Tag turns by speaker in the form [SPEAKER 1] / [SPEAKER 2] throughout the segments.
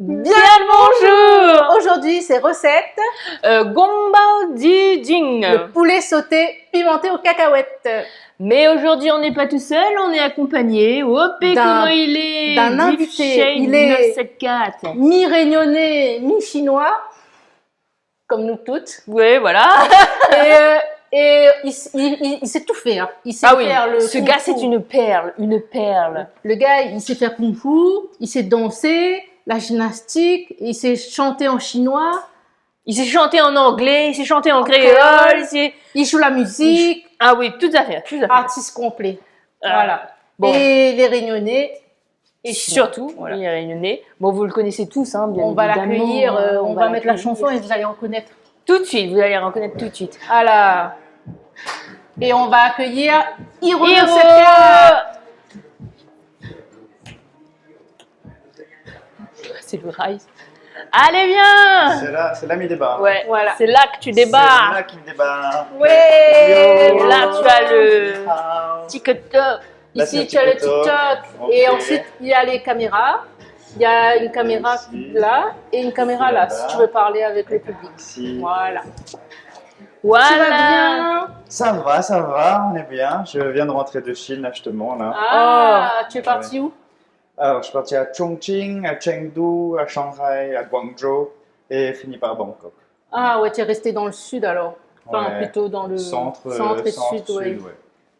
[SPEAKER 1] Bien le bonjour.
[SPEAKER 2] Aujourd'hui, c'est recette
[SPEAKER 1] Gongbao Ji Jing.
[SPEAKER 2] le poulet sauté pimenté aux cacahuètes.
[SPEAKER 1] Mais aujourd'hui, on n'est pas tout seul, on est accompagné. Hop, et comment il est
[SPEAKER 2] d'un invité. Il est
[SPEAKER 1] 974.
[SPEAKER 2] mi-réunionnais, mi-chinois, comme nous toutes.
[SPEAKER 1] Ouais, voilà.
[SPEAKER 2] Et il sait tout faire. Il sait faire le
[SPEAKER 1] ce
[SPEAKER 2] kung
[SPEAKER 1] gars,
[SPEAKER 2] fu.
[SPEAKER 1] c'est une perle, une perle.
[SPEAKER 2] Le gars, il sait faire kung fu, il sait danser, la gymnastique, il sait chanter en chinois,
[SPEAKER 1] Il sait chanter en anglais, il sait chanter en créole,
[SPEAKER 2] il joue la musique,
[SPEAKER 1] Ah oui, tout à fait, tout à fait.
[SPEAKER 2] artiste complet. Voilà.
[SPEAKER 1] Bon.
[SPEAKER 2] Et les réunionnais.
[SPEAKER 1] Et
[SPEAKER 2] chinois.
[SPEAKER 1] surtout,
[SPEAKER 2] Voilà.
[SPEAKER 1] il est réunionnais. Bon, vous le connaissez tous, hein, bien
[SPEAKER 2] On va
[SPEAKER 1] évidemment.
[SPEAKER 2] l'accueillir, on va mettre la
[SPEAKER 1] l'accueillir.
[SPEAKER 2] chanson et vous allez reconnaître.
[SPEAKER 1] Tout de suite, vous allez reconnaître tout de suite.
[SPEAKER 2] Voilà. Et on va accueillir Hiro
[SPEAKER 1] Hiro.
[SPEAKER 2] 974.
[SPEAKER 1] C'est le rail. Allez, viens.
[SPEAKER 3] C'est là mi débat.
[SPEAKER 1] Ouais,
[SPEAKER 2] Voilà.
[SPEAKER 1] c'est là que tu
[SPEAKER 3] C'est
[SPEAKER 1] débarques.
[SPEAKER 3] là qui débat.
[SPEAKER 2] Ouais.
[SPEAKER 1] Et là, tu as le TikTok.
[SPEAKER 3] Là, c'est
[SPEAKER 2] Ici, tu as le
[SPEAKER 3] TikTok.
[SPEAKER 2] TikTok. Et
[SPEAKER 3] Ok.
[SPEAKER 2] ensuite, il y a les caméras. Il y a une caméra
[SPEAKER 3] Ici.
[SPEAKER 2] là et une caméra là, si tu veux parler avec le public.
[SPEAKER 3] Ici.
[SPEAKER 2] Voilà.
[SPEAKER 1] Voilà.
[SPEAKER 2] Tu vas bien?
[SPEAKER 3] Ça va, on est bien. Je viens de rentrer de Chine, là, justement. Là.
[SPEAKER 2] Ah, tu es parti où?
[SPEAKER 3] Alors, je suis parti à Chongqing, à Chengdu, à Shanghai, à Guangzhou et fini par Bangkok.
[SPEAKER 2] Ah ouais, tu es resté dans le sud alors. Enfin,
[SPEAKER 3] Ouais.
[SPEAKER 2] plutôt dans le
[SPEAKER 3] Centre
[SPEAKER 2] et sud, ouais.
[SPEAKER 3] ouais.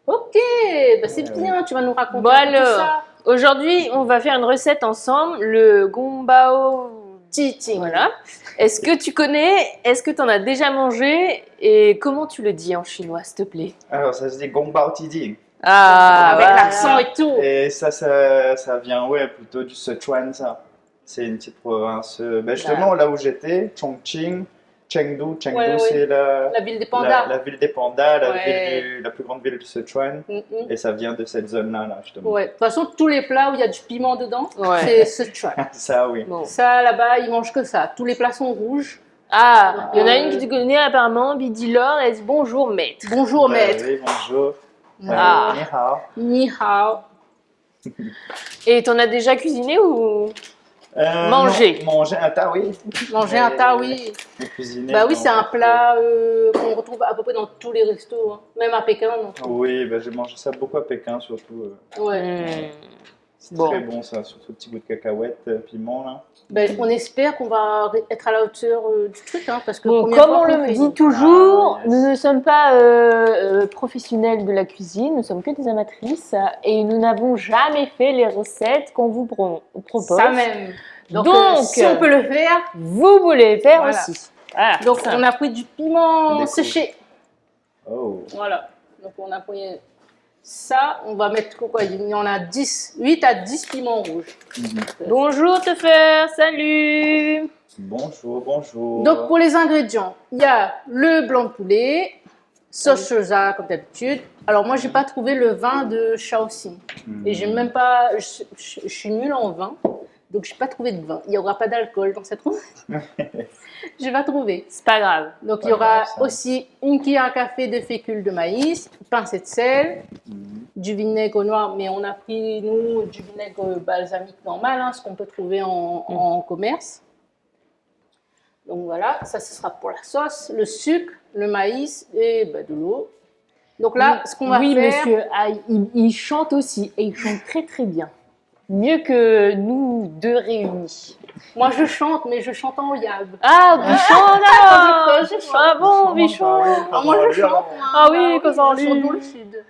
[SPEAKER 2] Ok, bah c'est bien, tu vas nous raconter
[SPEAKER 1] Bon
[SPEAKER 2] un peu tout
[SPEAKER 1] alors,
[SPEAKER 2] ça.
[SPEAKER 1] aujourd'hui, on va faire une recette ensemble, le Gongbao
[SPEAKER 2] Titi.
[SPEAKER 1] Voilà. Est-ce que tu connais, est-ce que tu en as déjà mangé et comment tu le dis en chinois, s'il te plaît?
[SPEAKER 3] Alors, ça se dit Gongbao Tiding.
[SPEAKER 1] Ah,
[SPEAKER 2] Avec
[SPEAKER 1] voilà.
[SPEAKER 2] l'accent et tout.
[SPEAKER 3] Et ça vient, ouais, plutôt du Sichuan, ça. C'est une petite province. Ben justement, là où j'étais, Chongqing, Chengdu. Chengdu,
[SPEAKER 2] Ouais, ouais.
[SPEAKER 3] c'est
[SPEAKER 2] La ville des pandas.
[SPEAKER 3] la ville des pandas,
[SPEAKER 2] Ouais.
[SPEAKER 3] la plus grande ville du Sichuan.
[SPEAKER 2] Mm, mm.
[SPEAKER 3] Et ça vient de cette zone-là, là, justement.
[SPEAKER 2] Ouais. De toute façon, tous les plats où il y a du piment dedans,
[SPEAKER 1] Ouais.
[SPEAKER 2] c'est Sichuan.
[SPEAKER 3] Ça, oui.
[SPEAKER 1] Bon.
[SPEAKER 2] Ça, là-bas, ils mangent que ça. Tous les plats sont rouges.
[SPEAKER 1] Ah, il y en a une qui te connaît apparemment, Bidi Laure, elle dit bonjour maître.
[SPEAKER 2] Bonjour, maître.
[SPEAKER 3] Oui, bonjour.
[SPEAKER 1] Ah.
[SPEAKER 3] Ni hao.
[SPEAKER 2] Ni hao.
[SPEAKER 1] Et t'en as déjà cuisiné ou? Manger.
[SPEAKER 3] Non, manger un tas, oui.
[SPEAKER 2] Manger un tas, oui.
[SPEAKER 3] Mais cuisiner,
[SPEAKER 2] Bah oui,
[SPEAKER 3] non,
[SPEAKER 2] c'est un
[SPEAKER 3] pas
[SPEAKER 2] plat qu'on retrouve à peu près dans tous les restos, hein. Même à Pékin. Donc.
[SPEAKER 3] trop. Oui, ben, j'ai mangé ça beaucoup à Pékin, surtout.
[SPEAKER 2] Ouais.
[SPEAKER 3] C'est
[SPEAKER 1] Bon.
[SPEAKER 3] très bon, ça. Surtout le petit goût de cacahuète, piment, là.
[SPEAKER 2] Ben, on espère qu'on va être à la hauteur du truc, hein, parce que
[SPEAKER 1] Bon,
[SPEAKER 2] première
[SPEAKER 1] comme
[SPEAKER 2] fois
[SPEAKER 1] on
[SPEAKER 2] qu'on
[SPEAKER 1] le
[SPEAKER 2] fait.
[SPEAKER 1] dit toujours,
[SPEAKER 3] Ah, yes.
[SPEAKER 1] nous ne sommes pas professionnels de la cuisine, nous sommes que des amatrices et nous n'avons jamais fait les recettes qu'on vous propose.
[SPEAKER 2] Ça même. Donc,
[SPEAKER 1] Donc,
[SPEAKER 2] si on peut le faire.
[SPEAKER 1] Vous voulez faire
[SPEAKER 2] Voilà.
[SPEAKER 1] aussi. Voilà,
[SPEAKER 2] Donc,
[SPEAKER 1] ça.
[SPEAKER 2] on a pris du piment
[SPEAKER 3] Découvre.
[SPEAKER 2] séché.
[SPEAKER 3] Oh.
[SPEAKER 2] Voilà. Donc, on a pris ça. On va mettre quoi? Il y en a 10, 8 à 10 piments rouges.
[SPEAKER 1] Bonjour te faire, salut.
[SPEAKER 3] Bonjour, bonjour.
[SPEAKER 2] Donc, pour les ingrédients, il y a le blanc de poulet, sauce soja comme d'habitude. Alors, moi, j'ai pas trouvé le vin de Shaoxing. Et j'ai même pas. Je suis nulle en vin. Donc, je n'ai pas trouvé de vin. Il n'y aura pas d'alcool dans cette recette. Je n'ai pas trouvé.
[SPEAKER 1] C'est pas grave.
[SPEAKER 2] Donc,
[SPEAKER 3] Pas
[SPEAKER 2] il y aura
[SPEAKER 3] grave, ça.
[SPEAKER 2] aussi une cuillère à café de fécule de maïs, une pincée de sel, du vinaigre noir, mais on a pris, nous, du vinaigre balsamique normal, hein, ce qu'on peut trouver en commerce. Donc, voilà, ça, ce sera pour la sauce, le sucre, le maïs et de l'eau. Donc là, ce qu'on va
[SPEAKER 1] oui,
[SPEAKER 2] faire...
[SPEAKER 1] monsieur, ah, il chante aussi et il chante très très bien. Mieux que nous deux réunis.
[SPEAKER 2] Moi, je chante, mais je chante en yab.
[SPEAKER 1] Ah, Bichon alors
[SPEAKER 2] je chante.
[SPEAKER 1] Ah bon, Bichon
[SPEAKER 2] Moi, je chante. moi.
[SPEAKER 1] Ah oui, quand ça
[SPEAKER 2] je chante
[SPEAKER 1] enlue.
[SPEAKER 2] dans le sud.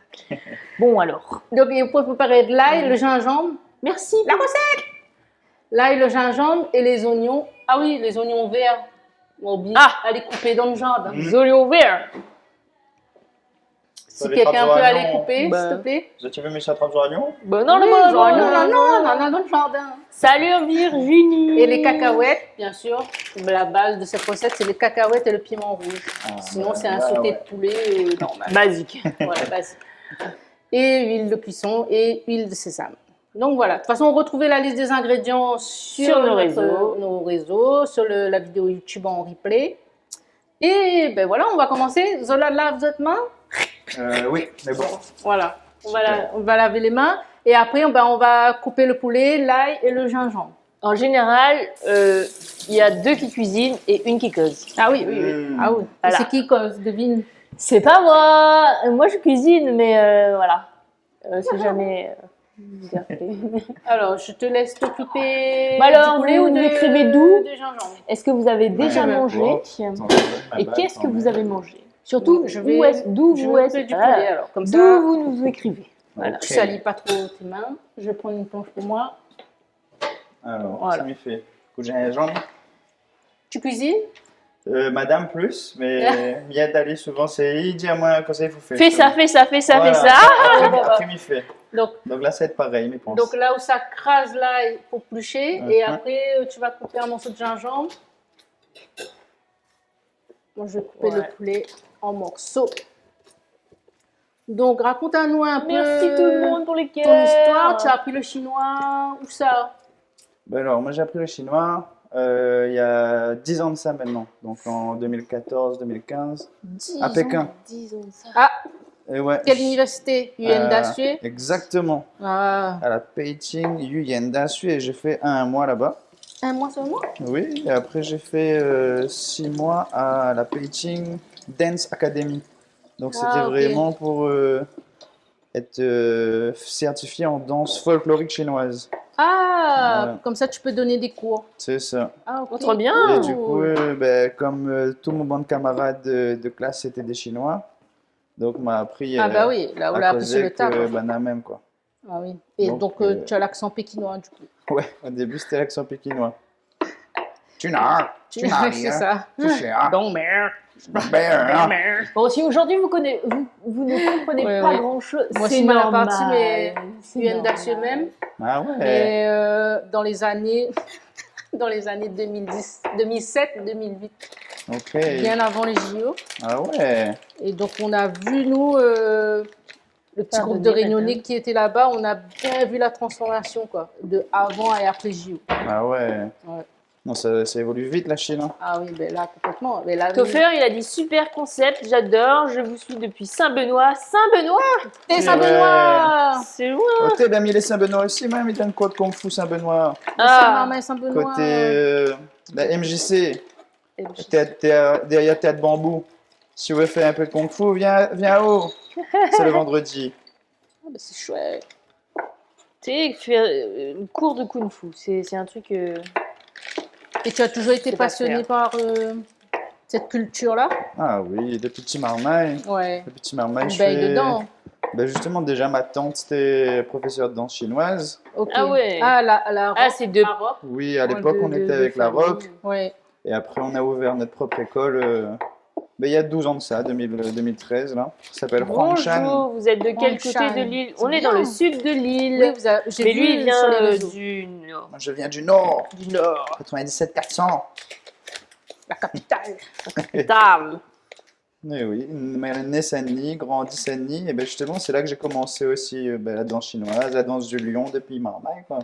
[SPEAKER 1] Bon alors.
[SPEAKER 2] Donc, il faut préparer de l'ail, le gingembre.
[SPEAKER 1] Merci.
[SPEAKER 2] La recette! L'ail, le gingembre et les oignons. Ah oui, les oignons verts. On oublie à les couper dans le jardin.
[SPEAKER 1] Zolio vert.
[SPEAKER 2] Si quelqu'un peut aller couper, s'il te plaît.
[SPEAKER 3] Tu veux mes chatrapes oignons?
[SPEAKER 1] Ben non,
[SPEAKER 2] Oui,
[SPEAKER 1] non,
[SPEAKER 2] non,
[SPEAKER 1] non,
[SPEAKER 2] on en a dans le jardin.
[SPEAKER 1] Salut Virginie.
[SPEAKER 2] Et les cacahuètes, bien sûr. La base de cette recette, c'est les cacahuètes et le piment rouge. Sinon, c'est un sauté de poulet normal.
[SPEAKER 1] Basique.
[SPEAKER 2] Voilà, basique. Et huile de cuisson et huile de sésame. Donc voilà, de toute façon, retrouvez la liste des ingrédients sur nos réseaux, sur la vidéo YouTube en replay. Et ben voilà, on va commencer. Zola lave votre main.
[SPEAKER 3] Oui, mais bon.
[SPEAKER 2] Voilà, on va laver les mains. Et après, on va couper le poulet, l'ail et le gingembre.
[SPEAKER 1] En général, il y a 2 qui cuisinent et une qui cause.
[SPEAKER 2] Ah oui, oui, oui.
[SPEAKER 3] Mm.
[SPEAKER 2] Ah oui.
[SPEAKER 1] Voilà.
[SPEAKER 2] C'est qui cause? Devine.
[SPEAKER 1] C'est pas moi. Moi, je cuisine, mais voilà. C'est jamais.
[SPEAKER 2] Alors, je te laisse t'occuper
[SPEAKER 1] Bah alors,
[SPEAKER 2] du poulet
[SPEAKER 1] vous
[SPEAKER 2] ou de
[SPEAKER 1] écrivez d'où
[SPEAKER 2] de gingembre.
[SPEAKER 1] Est-ce que vous avez déjà
[SPEAKER 3] Ouais.
[SPEAKER 1] mangé
[SPEAKER 3] Oh, attends, ma
[SPEAKER 1] et
[SPEAKER 3] bague,
[SPEAKER 1] qu'est-ce que
[SPEAKER 3] quand
[SPEAKER 1] vous
[SPEAKER 3] même.
[SPEAKER 1] avez mangé? Surtout,
[SPEAKER 2] Je
[SPEAKER 1] d'où est-ce d'où
[SPEAKER 2] je
[SPEAKER 1] vous
[SPEAKER 2] vais
[SPEAKER 1] est
[SPEAKER 2] m'occuper du
[SPEAKER 1] voilà.
[SPEAKER 2] poulet alors. Comme
[SPEAKER 1] D'où
[SPEAKER 2] ça,
[SPEAKER 1] vous nous écrivez. Voilà.
[SPEAKER 3] Ok.
[SPEAKER 2] tu salis pas trop tes mains. Je vais prendre une planche pour moi.
[SPEAKER 3] Alors,
[SPEAKER 2] Voilà.
[SPEAKER 3] ça m'y fait. Coup de gingembre.
[SPEAKER 2] Tu cuisines?
[SPEAKER 3] Madame plus, mais m'y d'aller souvent, c'est il dit à moi quand ça il faut faire.
[SPEAKER 1] Fais ça, fais ça, fais ça,
[SPEAKER 3] Voilà.
[SPEAKER 1] fais ça.
[SPEAKER 3] Après m'y fait.
[SPEAKER 2] Donc,
[SPEAKER 3] Donc là, ça va être pareil, mais pense.
[SPEAKER 2] donc là où ça crase, là, il faut plucher. Et
[SPEAKER 3] Mhm.
[SPEAKER 2] après, tu vas couper un morceau de gingembre. Moi, je vais couper le
[SPEAKER 1] Ouais.
[SPEAKER 2] poulet en morceaux. Donc, raconte-nous un peu
[SPEAKER 1] Merci tout le monde pour les cœurs.
[SPEAKER 2] ton histoire. Tu as appris le chinois, où ça?
[SPEAKER 3] Ben alors, moi j'ai appris le chinois il y a 10 ans de ça maintenant, donc en 2014-2015, à Pékin.
[SPEAKER 1] 10 ans de ça.
[SPEAKER 2] Ah,
[SPEAKER 3] Et ouais,
[SPEAKER 2] quelle université? Yuan Daxue?
[SPEAKER 3] exactement,
[SPEAKER 2] Ah,
[SPEAKER 3] à la Peking Yuan Daxue, et j'ai fait un mois là-bas.
[SPEAKER 2] un mois seulement?
[SPEAKER 3] Oui, et après j'ai fait 6 mois à la Peking Dance Academy. Donc c'était
[SPEAKER 2] Ah, ok.
[SPEAKER 3] vraiment pour être certifié en danse folklorique chinoise.
[SPEAKER 2] Ah,
[SPEAKER 3] Voilà.
[SPEAKER 2] comme ça, tu peux donner des cours.
[SPEAKER 3] C'est ça.
[SPEAKER 2] Ah, ok.
[SPEAKER 1] Trop bien.
[SPEAKER 3] Et du coup, ben, comme tout mon banc de camarades de classe étaient des Chinois, donc m'a appris
[SPEAKER 2] Ah, bah oui, là, on l'a
[SPEAKER 3] à
[SPEAKER 2] appris sur le
[SPEAKER 3] causer
[SPEAKER 2] tas.
[SPEAKER 3] que Bana même quoi.
[SPEAKER 2] Ah oui. Et
[SPEAKER 3] Donc,
[SPEAKER 2] donc, tu as l'accent pékinois, du coup.
[SPEAKER 3] Ouais, au début c'était l'accent pékinois. Tu n'as
[SPEAKER 2] C'est
[SPEAKER 3] rien.
[SPEAKER 2] ça.
[SPEAKER 3] Tu sais, hein.
[SPEAKER 2] Donc, merde.
[SPEAKER 3] Ben, hein.
[SPEAKER 1] Bon, si aujourd'hui vous ne comprenez
[SPEAKER 2] Ouais,
[SPEAKER 1] pas
[SPEAKER 2] ouais.
[SPEAKER 1] grand-chose,
[SPEAKER 2] Moi,
[SPEAKER 1] c'est
[SPEAKER 2] c'est mal
[SPEAKER 1] normal.
[SPEAKER 2] parti, mais
[SPEAKER 1] C'est
[SPEAKER 2] Yuan
[SPEAKER 1] normal.
[SPEAKER 2] Daxue même.
[SPEAKER 3] Ah ouais.
[SPEAKER 2] Mais dans les années, dans les années 2010, 2007, 2008,
[SPEAKER 3] Ok.
[SPEAKER 2] bien avant les JO.
[SPEAKER 3] Ah ouais.
[SPEAKER 2] Et donc, on a vu, nous, le petit groupe de Réunionnais qui était là-bas, on a bien vu la transformation, quoi, de avant et après JO.
[SPEAKER 3] Ah ouais.
[SPEAKER 2] Ouais.
[SPEAKER 3] Non, ça évolue vite la Chine. Hein.
[SPEAKER 2] Ah oui, ben là, complètement. Mais là,
[SPEAKER 1] Toffer, il a dit super concept, j'adore, je vous suis depuis Saint-Benoît. Saint-Benoît
[SPEAKER 2] t'es
[SPEAKER 3] Ouais.
[SPEAKER 2] Saint-Benoît!
[SPEAKER 1] C'est loin.
[SPEAKER 3] Oh, t'es bien mis les Saint-Benoît aussi, même, il y a un code Kung Fu Saint-Benoît.
[SPEAKER 2] Saint-Marin et Saint-Benoît.
[SPEAKER 3] Côté la MJC, derrière Tête Bambou. Si vous voulez faire un peu de Kung Fu, viens haut. C'est le vendredi.
[SPEAKER 2] Ah, ben, c'est chouette.
[SPEAKER 1] Tu sais, faire cours de Kung Fu, c'est un truc...
[SPEAKER 2] Et tu as toujours été
[SPEAKER 1] C'est pas
[SPEAKER 2] passionné
[SPEAKER 1] faire.
[SPEAKER 2] par cette culture-là?
[SPEAKER 3] Ah oui, depuis petit marmaille.
[SPEAKER 2] Ouais.
[SPEAKER 3] Depuis petit marmaille,
[SPEAKER 2] On
[SPEAKER 3] je
[SPEAKER 2] baille
[SPEAKER 3] fais...
[SPEAKER 2] dedans.
[SPEAKER 3] Ben justement, déjà, ma tante, c'était professeure de danse chinoise.
[SPEAKER 2] Ok.
[SPEAKER 1] Ah ouais.
[SPEAKER 2] Ah, la
[SPEAKER 1] Ah, c'est de...
[SPEAKER 2] robe.
[SPEAKER 3] Oui, à l'époque, on était avec la robe.
[SPEAKER 2] Ouais.
[SPEAKER 3] Et après, on a ouvert notre propre école. Ben, il y a 12 ans de ça, 2013, là. Ça s'appelle Huangshan.
[SPEAKER 1] Bonjour, vous êtes de quel
[SPEAKER 2] Huangshan.
[SPEAKER 1] côté de l'île?
[SPEAKER 2] C'est
[SPEAKER 1] On est
[SPEAKER 2] bien.
[SPEAKER 1] dans le sud de l'île.
[SPEAKER 2] Oui, j'ai
[SPEAKER 1] Mais
[SPEAKER 2] vu
[SPEAKER 1] lui, il
[SPEAKER 2] sur les
[SPEAKER 1] vient
[SPEAKER 2] réseaux.
[SPEAKER 1] du nord.
[SPEAKER 3] Moi, je viens du Nord,
[SPEAKER 1] Du nord.
[SPEAKER 3] 97 400.
[SPEAKER 2] La capitale.
[SPEAKER 1] Table.
[SPEAKER 3] Mais oui, mais né Saint-Denis, grandi Saint-Denis, et ben justement, c'est là que j'ai commencé aussi la danse chinoise, la danse du lion depuis Marmaille, quoi.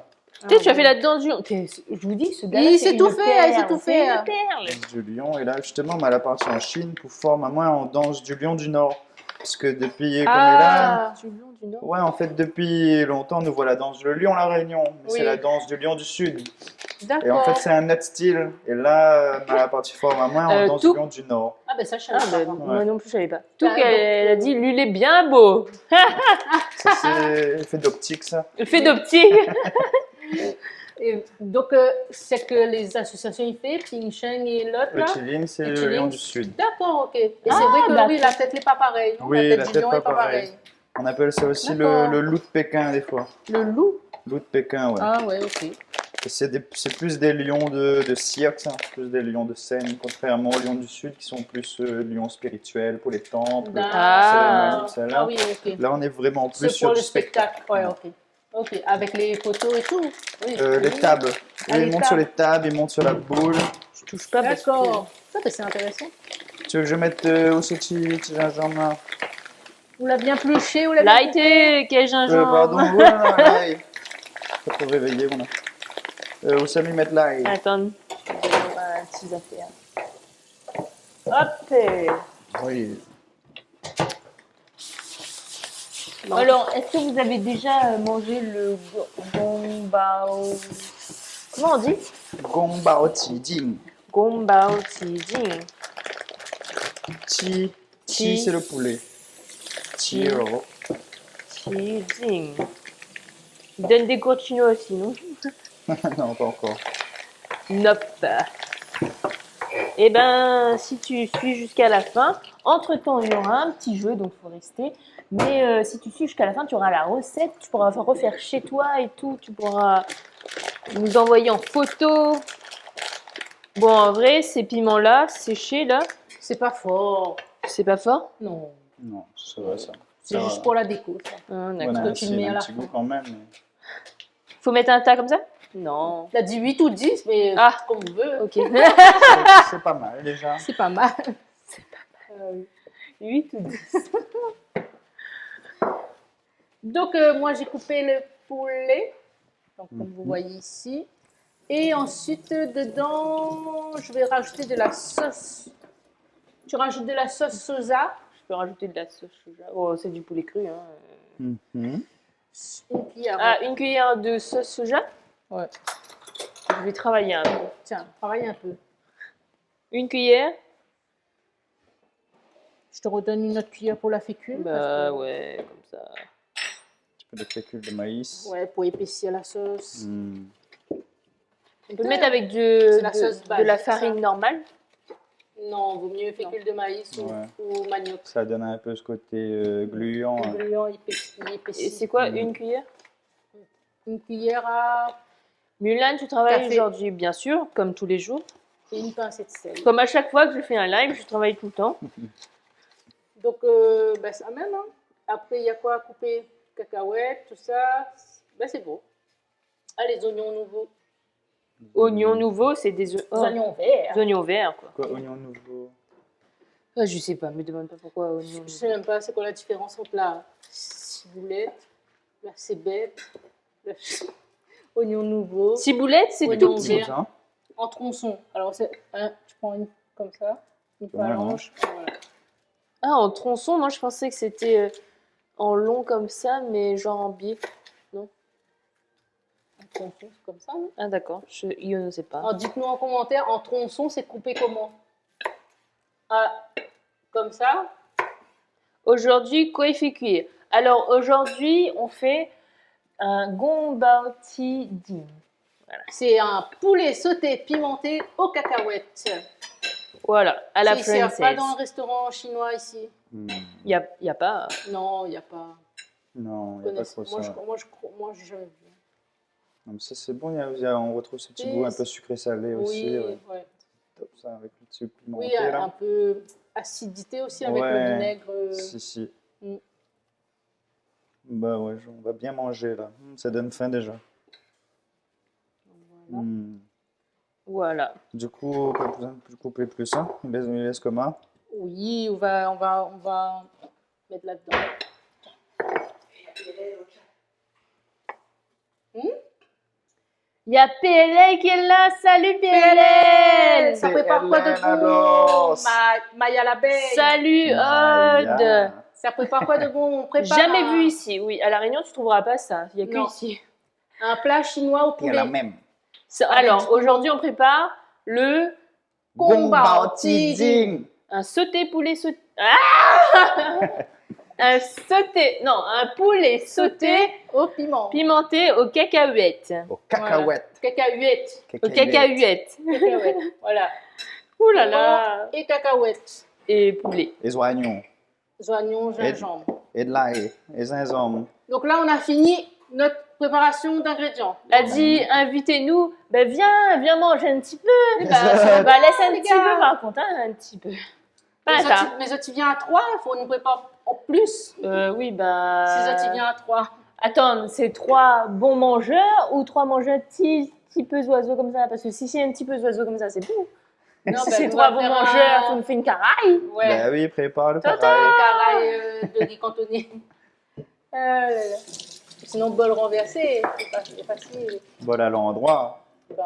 [SPEAKER 1] Tu sais, tu as fait la danse du... Je vous dis, ce gars-là,
[SPEAKER 2] Il
[SPEAKER 1] c'est
[SPEAKER 2] sait
[SPEAKER 1] une
[SPEAKER 2] tout faire, il sait
[SPEAKER 1] perle,
[SPEAKER 2] tout
[SPEAKER 1] c'est
[SPEAKER 2] faire.
[SPEAKER 1] une perle.
[SPEAKER 3] Danse du lion, et là, justement, elle a parti en Chine pour former moi en danse du lion du Nord. Parce que depuis qu'on est là,
[SPEAKER 2] Ah,
[SPEAKER 1] Du lion du nord.
[SPEAKER 3] ouais, en fait, depuis longtemps, nous voit la danse du lion, la Réunion, mais
[SPEAKER 2] Oui.
[SPEAKER 3] c'est la danse du lion du Sud.
[SPEAKER 2] d'accord.
[SPEAKER 3] Et en fait, c'est un autre style. Et là, elle a parti former moi en danse
[SPEAKER 1] tout-
[SPEAKER 3] du lion du Nord.
[SPEAKER 2] Ah, ben ça, je
[SPEAKER 1] Ah,
[SPEAKER 2] savais
[SPEAKER 1] bah,
[SPEAKER 2] pas.
[SPEAKER 1] moi non plus, je savais pas. Tout
[SPEAKER 2] Ah,
[SPEAKER 1] qu'elle
[SPEAKER 2] donc,
[SPEAKER 1] a dit, lui, il est bien beau.
[SPEAKER 3] Ça, c'est fait d'optique, ça.
[SPEAKER 1] Il fait d'optique.
[SPEAKER 2] Et donc, c'est que les associations y fait, Ping Sheng et l'autre,
[SPEAKER 3] Le
[SPEAKER 2] là.
[SPEAKER 3] Chilin, c'est
[SPEAKER 2] Le
[SPEAKER 3] le
[SPEAKER 2] Chilin.
[SPEAKER 3] lion du Sud.
[SPEAKER 2] D'accord, ok. Et
[SPEAKER 1] Ah,
[SPEAKER 2] c'est vrai que
[SPEAKER 1] bah,
[SPEAKER 2] oui, la tête n'est pas pareille. non
[SPEAKER 3] Oui,
[SPEAKER 2] la
[SPEAKER 3] la
[SPEAKER 2] tête
[SPEAKER 3] tête
[SPEAKER 2] du lion
[SPEAKER 3] pas
[SPEAKER 2] est pas
[SPEAKER 3] pareille.
[SPEAKER 2] pareille.
[SPEAKER 3] On appelle ça aussi
[SPEAKER 2] D'accord.
[SPEAKER 3] le loup de Pékin, des fois.
[SPEAKER 2] Le loup.
[SPEAKER 3] Loup de Pékin, ouais.
[SPEAKER 2] Ah, ouais, ok.
[SPEAKER 3] Et c'est plus des lions de cirque, ça. Plus des lions de scène, contrairement aux lions du Sud qui sont plus lions spirituels pour les temples,
[SPEAKER 1] Ah.
[SPEAKER 3] cérémonies, tout ça, là.
[SPEAKER 2] Ah oui, ok.
[SPEAKER 3] Là, on est vraiment plus
[SPEAKER 2] C'est
[SPEAKER 3] sur
[SPEAKER 2] pour
[SPEAKER 3] du
[SPEAKER 2] le spectacle. Ouais, ok. Ok, avec les photos et tout. Oui.
[SPEAKER 3] Les tables.
[SPEAKER 2] Ah, les
[SPEAKER 3] Ils montent
[SPEAKER 2] tables.
[SPEAKER 3] sur les tables, ils montent sur la boule.
[SPEAKER 1] Je touche pas parce que...
[SPEAKER 2] D'accord. Ça, ben, c'est intéressant.
[SPEAKER 3] Tu veux que je mette où ce petit gingembre là
[SPEAKER 2] Vous l'avez bien pluché, vous l'avez bien coupé.
[SPEAKER 1] Lighté, quel gingembre.
[SPEAKER 3] Pardon, voilà, l'ail. Pas trop réveillé, voilà. Où ça m'y mettre l'ail
[SPEAKER 1] Attends, je vais avoir un petit affaire. Hop. et-
[SPEAKER 3] Oui.
[SPEAKER 1] Alors, est-ce que vous avez déjà mangé le gongbao? Comment on dit?
[SPEAKER 3] Gongbao Ti Jing.
[SPEAKER 1] Gombao Jing.
[SPEAKER 3] Chi.
[SPEAKER 1] Chi.
[SPEAKER 3] Chi, c'est le poulet. Chiro.
[SPEAKER 1] Jing. Il donne des cours de chinois aussi, non?
[SPEAKER 3] Non, pas encore.
[SPEAKER 1] Nope. Eh ben, si tu suis jusqu'à la fin, entre-temps, il y aura un petit jeu, donc il faut rester. Mais si tu suis jusqu'à la fin, tu auras la recette, tu pourras refaire chez toi et tout, tu pourras nous envoyer en photo. Bon, en vrai, ces piments-là, séchés, là,
[SPEAKER 2] C'est pas fort.
[SPEAKER 1] c'est pas fort?
[SPEAKER 2] Non.
[SPEAKER 3] Non, ça va, ça.
[SPEAKER 2] C'est
[SPEAKER 3] Ça
[SPEAKER 2] juste
[SPEAKER 3] va.
[SPEAKER 2] pour la déco. Ça.
[SPEAKER 1] Ah, d'accord.
[SPEAKER 3] Voilà,
[SPEAKER 2] que tu le
[SPEAKER 3] c'est
[SPEAKER 2] mets à
[SPEAKER 3] un
[SPEAKER 2] la
[SPEAKER 3] petit
[SPEAKER 2] fin.
[SPEAKER 3] goût quand même. Mais...
[SPEAKER 1] Faut mettre un tas comme ça? Non.
[SPEAKER 2] Il a dit 8 ou 10, mais
[SPEAKER 1] Ah.
[SPEAKER 2] comme on veut.
[SPEAKER 1] Ok.
[SPEAKER 3] C'est pas mal déjà.
[SPEAKER 2] C'est pas mal.
[SPEAKER 1] 8 ou 10.
[SPEAKER 2] Donc, moi, j'ai coupé le poulet. Donc, comme vous voyez ici. Et ensuite, dedans, je vais rajouter de la sauce. Tu rajoutes de la sauce soja.
[SPEAKER 1] Je peux rajouter de la sauce soja. Oh, c'est du poulet cru, hein.
[SPEAKER 3] Mhm.
[SPEAKER 2] Une cuillère.
[SPEAKER 1] Ah, une cuillère de sauce soja?
[SPEAKER 2] Ouais.
[SPEAKER 1] Je vais travailler un peu.
[SPEAKER 2] Tiens, travaille un peu.
[SPEAKER 1] Une cuillère?
[SPEAKER 2] Je te redonne une autre cuillère pour la fécule.
[SPEAKER 1] Bah
[SPEAKER 2] parce que-
[SPEAKER 1] ouais, comme ça.
[SPEAKER 3] Un petit peu de fécule de maïs.
[SPEAKER 2] Ouais, pour épaissir la sauce.
[SPEAKER 3] Mm.
[SPEAKER 1] On peut le mettre avec de
[SPEAKER 2] la sauce
[SPEAKER 1] de
[SPEAKER 2] basique,
[SPEAKER 1] la farine
[SPEAKER 2] ça.
[SPEAKER 1] normale.
[SPEAKER 2] Non, vaut mieux fécule de maïs
[SPEAKER 3] Ouais.
[SPEAKER 2] ou manioc.
[SPEAKER 3] Ça donne un peu ce côté gluant.
[SPEAKER 2] Le
[SPEAKER 3] hein.
[SPEAKER 2] gluant, il épaissit.
[SPEAKER 1] Et c'est quoi,
[SPEAKER 3] Mhm.
[SPEAKER 1] une cuillère?
[SPEAKER 2] Une cuillère à...
[SPEAKER 1] Mulan, tu travailles
[SPEAKER 2] Café.
[SPEAKER 1] aujourd'hui, bien sûr, comme tous les jours.
[SPEAKER 2] et une pincée de sel.
[SPEAKER 1] Comme à chaque fois que je fais un live, je travaille tout le temps.
[SPEAKER 2] Donc, ben, ça même. Hein. Après, il y a quoi à couper? Cacahuètes, tout ça. Ben, c'est beau. Ah, les oignons nouveaux.
[SPEAKER 1] Oignons nouveaux, c'est des
[SPEAKER 2] Les oignons verts.
[SPEAKER 1] des oignons verts, quoi.
[SPEAKER 3] Quoi, oignon nouveau?
[SPEAKER 1] Ah, je sais pas, me demande pas pourquoi oignons.
[SPEAKER 2] Je sais même pas c'est quoi la différence entre la ciboulette, la cébette, la oignon nouveau,
[SPEAKER 1] Ciboulette, c'est
[SPEAKER 2] Oignon
[SPEAKER 1] tout petit.
[SPEAKER 2] vert.
[SPEAKER 3] Ça.
[SPEAKER 2] en tronçon. Alors, c'est tu prends une comme ça, une
[SPEAKER 3] Ouais,
[SPEAKER 2] phalange. Voilà.
[SPEAKER 1] Ah, en tronçon, moi je pensais que c'était en long comme ça, mais genre en biais.
[SPEAKER 2] En tronçon, c'est comme ça, non?
[SPEAKER 1] Ah, d'accord, je ne sais pas.
[SPEAKER 2] Alors, dites-nous en commentaire, en tronçon, c'est coupé comment? Ah, comme ça?
[SPEAKER 1] Aujourd'hui, quoi il fait cuire? Alors aujourd'hui, on fait un gombao ti ding.
[SPEAKER 2] C'est un poulet sauté pimenté aux cacahuètes.
[SPEAKER 1] Voilà, à la
[SPEAKER 2] Ils servent pas
[SPEAKER 1] française.
[SPEAKER 2] dans le restaurant chinois ici.
[SPEAKER 3] Mm.
[SPEAKER 1] Y a pas.
[SPEAKER 2] Non, il n'y a pas.
[SPEAKER 3] Non, il n'y a pas trop ça.
[SPEAKER 2] Moi, j'ai jamais vu.
[SPEAKER 3] Non, mais ça, c'est bon. On retrouve ce petit
[SPEAKER 2] Et
[SPEAKER 3] goût un peu sucré-salé aussi.
[SPEAKER 2] Oui,
[SPEAKER 3] Ouais.
[SPEAKER 2] ouais.
[SPEAKER 3] Top ça, avec le petit pimenté.
[SPEAKER 2] Oui,
[SPEAKER 3] là.
[SPEAKER 2] un peu acidité aussi avec
[SPEAKER 3] Ouais.
[SPEAKER 2] le vinaigre.
[SPEAKER 3] Si, si.
[SPEAKER 2] Mm.
[SPEAKER 3] Bah ouais, on va bien manger là. Ça donne faim déjà.
[SPEAKER 2] Voilà.
[SPEAKER 3] Mm.
[SPEAKER 1] Voilà.
[SPEAKER 3] Du coup, pas besoin de couper plus, hein. Il laisse comment?
[SPEAKER 2] Oui, on va mettre là-dedans.
[SPEAKER 1] Il y a PLL qui est là. Salut PLL.
[SPEAKER 2] Ça prépare quoi de
[SPEAKER 3] PLL,
[SPEAKER 2] bon?
[SPEAKER 3] alors.
[SPEAKER 2] Maya l'abeille.
[SPEAKER 1] Salut Aude.
[SPEAKER 3] Maya.
[SPEAKER 2] Ça prépare quoi de bon? On prépare
[SPEAKER 1] Jamais vu ici. Oui, à La Réunion, tu trouveras pas ça. Il y a que
[SPEAKER 2] Non.
[SPEAKER 1] ici.
[SPEAKER 2] un plat chinois au
[SPEAKER 3] Il y a la
[SPEAKER 2] poulet.
[SPEAKER 3] même.
[SPEAKER 1] Alors, aujourd'hui, on prépare le
[SPEAKER 2] Gombao Ti Jing.
[SPEAKER 1] un sauté poulet sauté. Ah un sauté. Non, un poulet sauté
[SPEAKER 2] Au piment.
[SPEAKER 1] pimenté aux cacahuètes.
[SPEAKER 3] Aux cacahuètes.
[SPEAKER 2] Cacahuètes.
[SPEAKER 1] Aux cacahuètes.
[SPEAKER 2] Cacahuètes. Voilà.
[SPEAKER 1] Ouh là là.
[SPEAKER 2] Et cacahuètes.
[SPEAKER 1] Et poulet.
[SPEAKER 3] Les oignons.
[SPEAKER 2] Oignons, gingembre.
[SPEAKER 3] Et de l'ail. Et gingembre.
[SPEAKER 2] Donc là, on a fini notre préparation d'ingrédients.
[SPEAKER 1] Elle dit, invitez-nous. Ben viens manger un petit peu.
[SPEAKER 3] Ça.
[SPEAKER 1] Bah laisse un
[SPEAKER 2] les
[SPEAKER 1] petit
[SPEAKER 2] gars.
[SPEAKER 1] peu par contre, hein, un petit peu. Pas
[SPEAKER 2] Mais
[SPEAKER 1] ça.
[SPEAKER 2] ça, tu viens à 3, il faut nous préparer en plus.
[SPEAKER 1] Oui, bah.
[SPEAKER 2] Si ça, tu viens à 3.
[SPEAKER 1] Attends, c'est 3 bons mangeurs ou 3 mangeurs petits peu oiseaux comme ça? Parce que si c'est un petit peu oiseaux comme ça, c'est bon.
[SPEAKER 2] Non,
[SPEAKER 1] Si
[SPEAKER 2] ben,
[SPEAKER 1] c'est
[SPEAKER 2] nous,
[SPEAKER 1] 3
[SPEAKER 2] on va
[SPEAKER 1] bons
[SPEAKER 2] faire
[SPEAKER 1] mangeurs, faut nous faire une caraille.
[SPEAKER 2] Ouais.
[SPEAKER 3] Bah oui, prépare le
[SPEAKER 1] Tata.
[SPEAKER 3] pareil.
[SPEAKER 2] Caraille de riz cantonné. Ah là là. Sinon, bol renversé, c'est facile.
[SPEAKER 3] Bol à l'endroit.
[SPEAKER 2] Bon.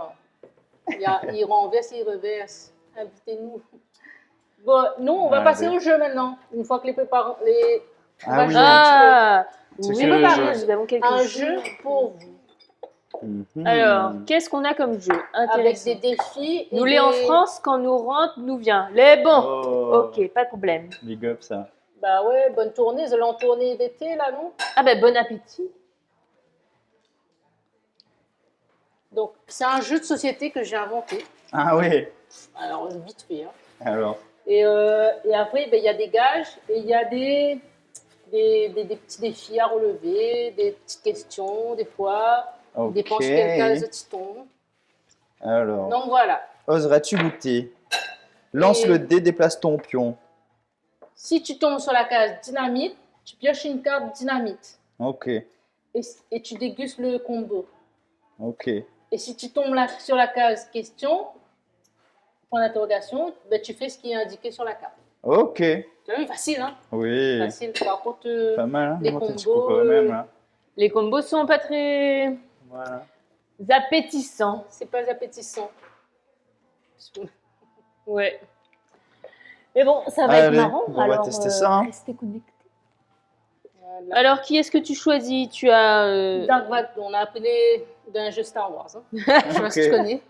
[SPEAKER 2] Il renverse, il reverse. Invitez-nous. Bon, nous, on va
[SPEAKER 3] Ah,
[SPEAKER 2] passer
[SPEAKER 3] ben.
[SPEAKER 2] au jeu maintenant. Une fois que les préparons. On
[SPEAKER 3] Ah
[SPEAKER 2] va
[SPEAKER 3] oui.
[SPEAKER 2] jouer
[SPEAKER 1] Ah,
[SPEAKER 3] C'est
[SPEAKER 1] oui,
[SPEAKER 3] quel jeu?
[SPEAKER 1] nous avons quelque
[SPEAKER 2] un
[SPEAKER 1] chose.
[SPEAKER 2] jeu pour vous.
[SPEAKER 3] Mhm.
[SPEAKER 1] Alors, qu'est-ce qu'on a comme jeu
[SPEAKER 2] Avec
[SPEAKER 1] intéressant?
[SPEAKER 2] des défis.
[SPEAKER 1] Nous les en France, quand nous rentre, nous vient. Les bons.
[SPEAKER 3] Oh,
[SPEAKER 1] Ok, pas de problème.
[SPEAKER 3] big up ça.
[SPEAKER 2] Bah ouais, bonne tournée. Vous allez en tournée d'été, là, non?
[SPEAKER 1] Ah ben, bon appétit.
[SPEAKER 2] Donc, c'est un jeu de société que j'ai inventé.
[SPEAKER 3] Ah oui.
[SPEAKER 2] Alors, vite fait. Hein.
[SPEAKER 3] Alors,
[SPEAKER 2] Et après, ben, il y a des gages et il y a des petits défis à relever, des petites questions, des fois.
[SPEAKER 3] ok.
[SPEAKER 2] Dépend sur quel cas les tombent.
[SPEAKER 3] Alors,
[SPEAKER 2] Donc, voilà.
[SPEAKER 3] oserais-tu goûter? Lance
[SPEAKER 2] Et-
[SPEAKER 3] le dé, déplace ton pion.
[SPEAKER 2] Si tu tombes sur la case dynamite, tu pioches une carte dynamite
[SPEAKER 3] Ok,
[SPEAKER 2] et tu dégustes le combo.
[SPEAKER 3] ok.
[SPEAKER 2] Et si tu tombes sur la case question, point d'interrogation, ben, tu fais ce qui est indiqué sur la carte.
[SPEAKER 3] Ok.
[SPEAKER 2] Tu as vu, facile, hein?
[SPEAKER 3] Oui.
[SPEAKER 2] Facile. Par contre,
[SPEAKER 3] Pas mal, hein?
[SPEAKER 2] les
[SPEAKER 3] Monter un petit
[SPEAKER 2] combos,
[SPEAKER 3] coup quand même, hein.
[SPEAKER 1] Les combos sont pas très
[SPEAKER 3] Voilà.
[SPEAKER 1] appétissants.
[SPEAKER 2] c'est pas appétissant.
[SPEAKER 1] Ouais. Mais bon, ça va
[SPEAKER 3] Allez,
[SPEAKER 1] être marrant.
[SPEAKER 3] on va
[SPEAKER 1] Alors,
[SPEAKER 3] tester ça, hein.
[SPEAKER 1] restez connectés.
[SPEAKER 2] Voilà.
[SPEAKER 1] Alors, qui est-ce que tu choisis? Tu as...
[SPEAKER 2] Dark Vador, on a appelé d'un jeu Star Wars. Hein. Je sais pas si tu
[SPEAKER 3] Ok.
[SPEAKER 2] connais.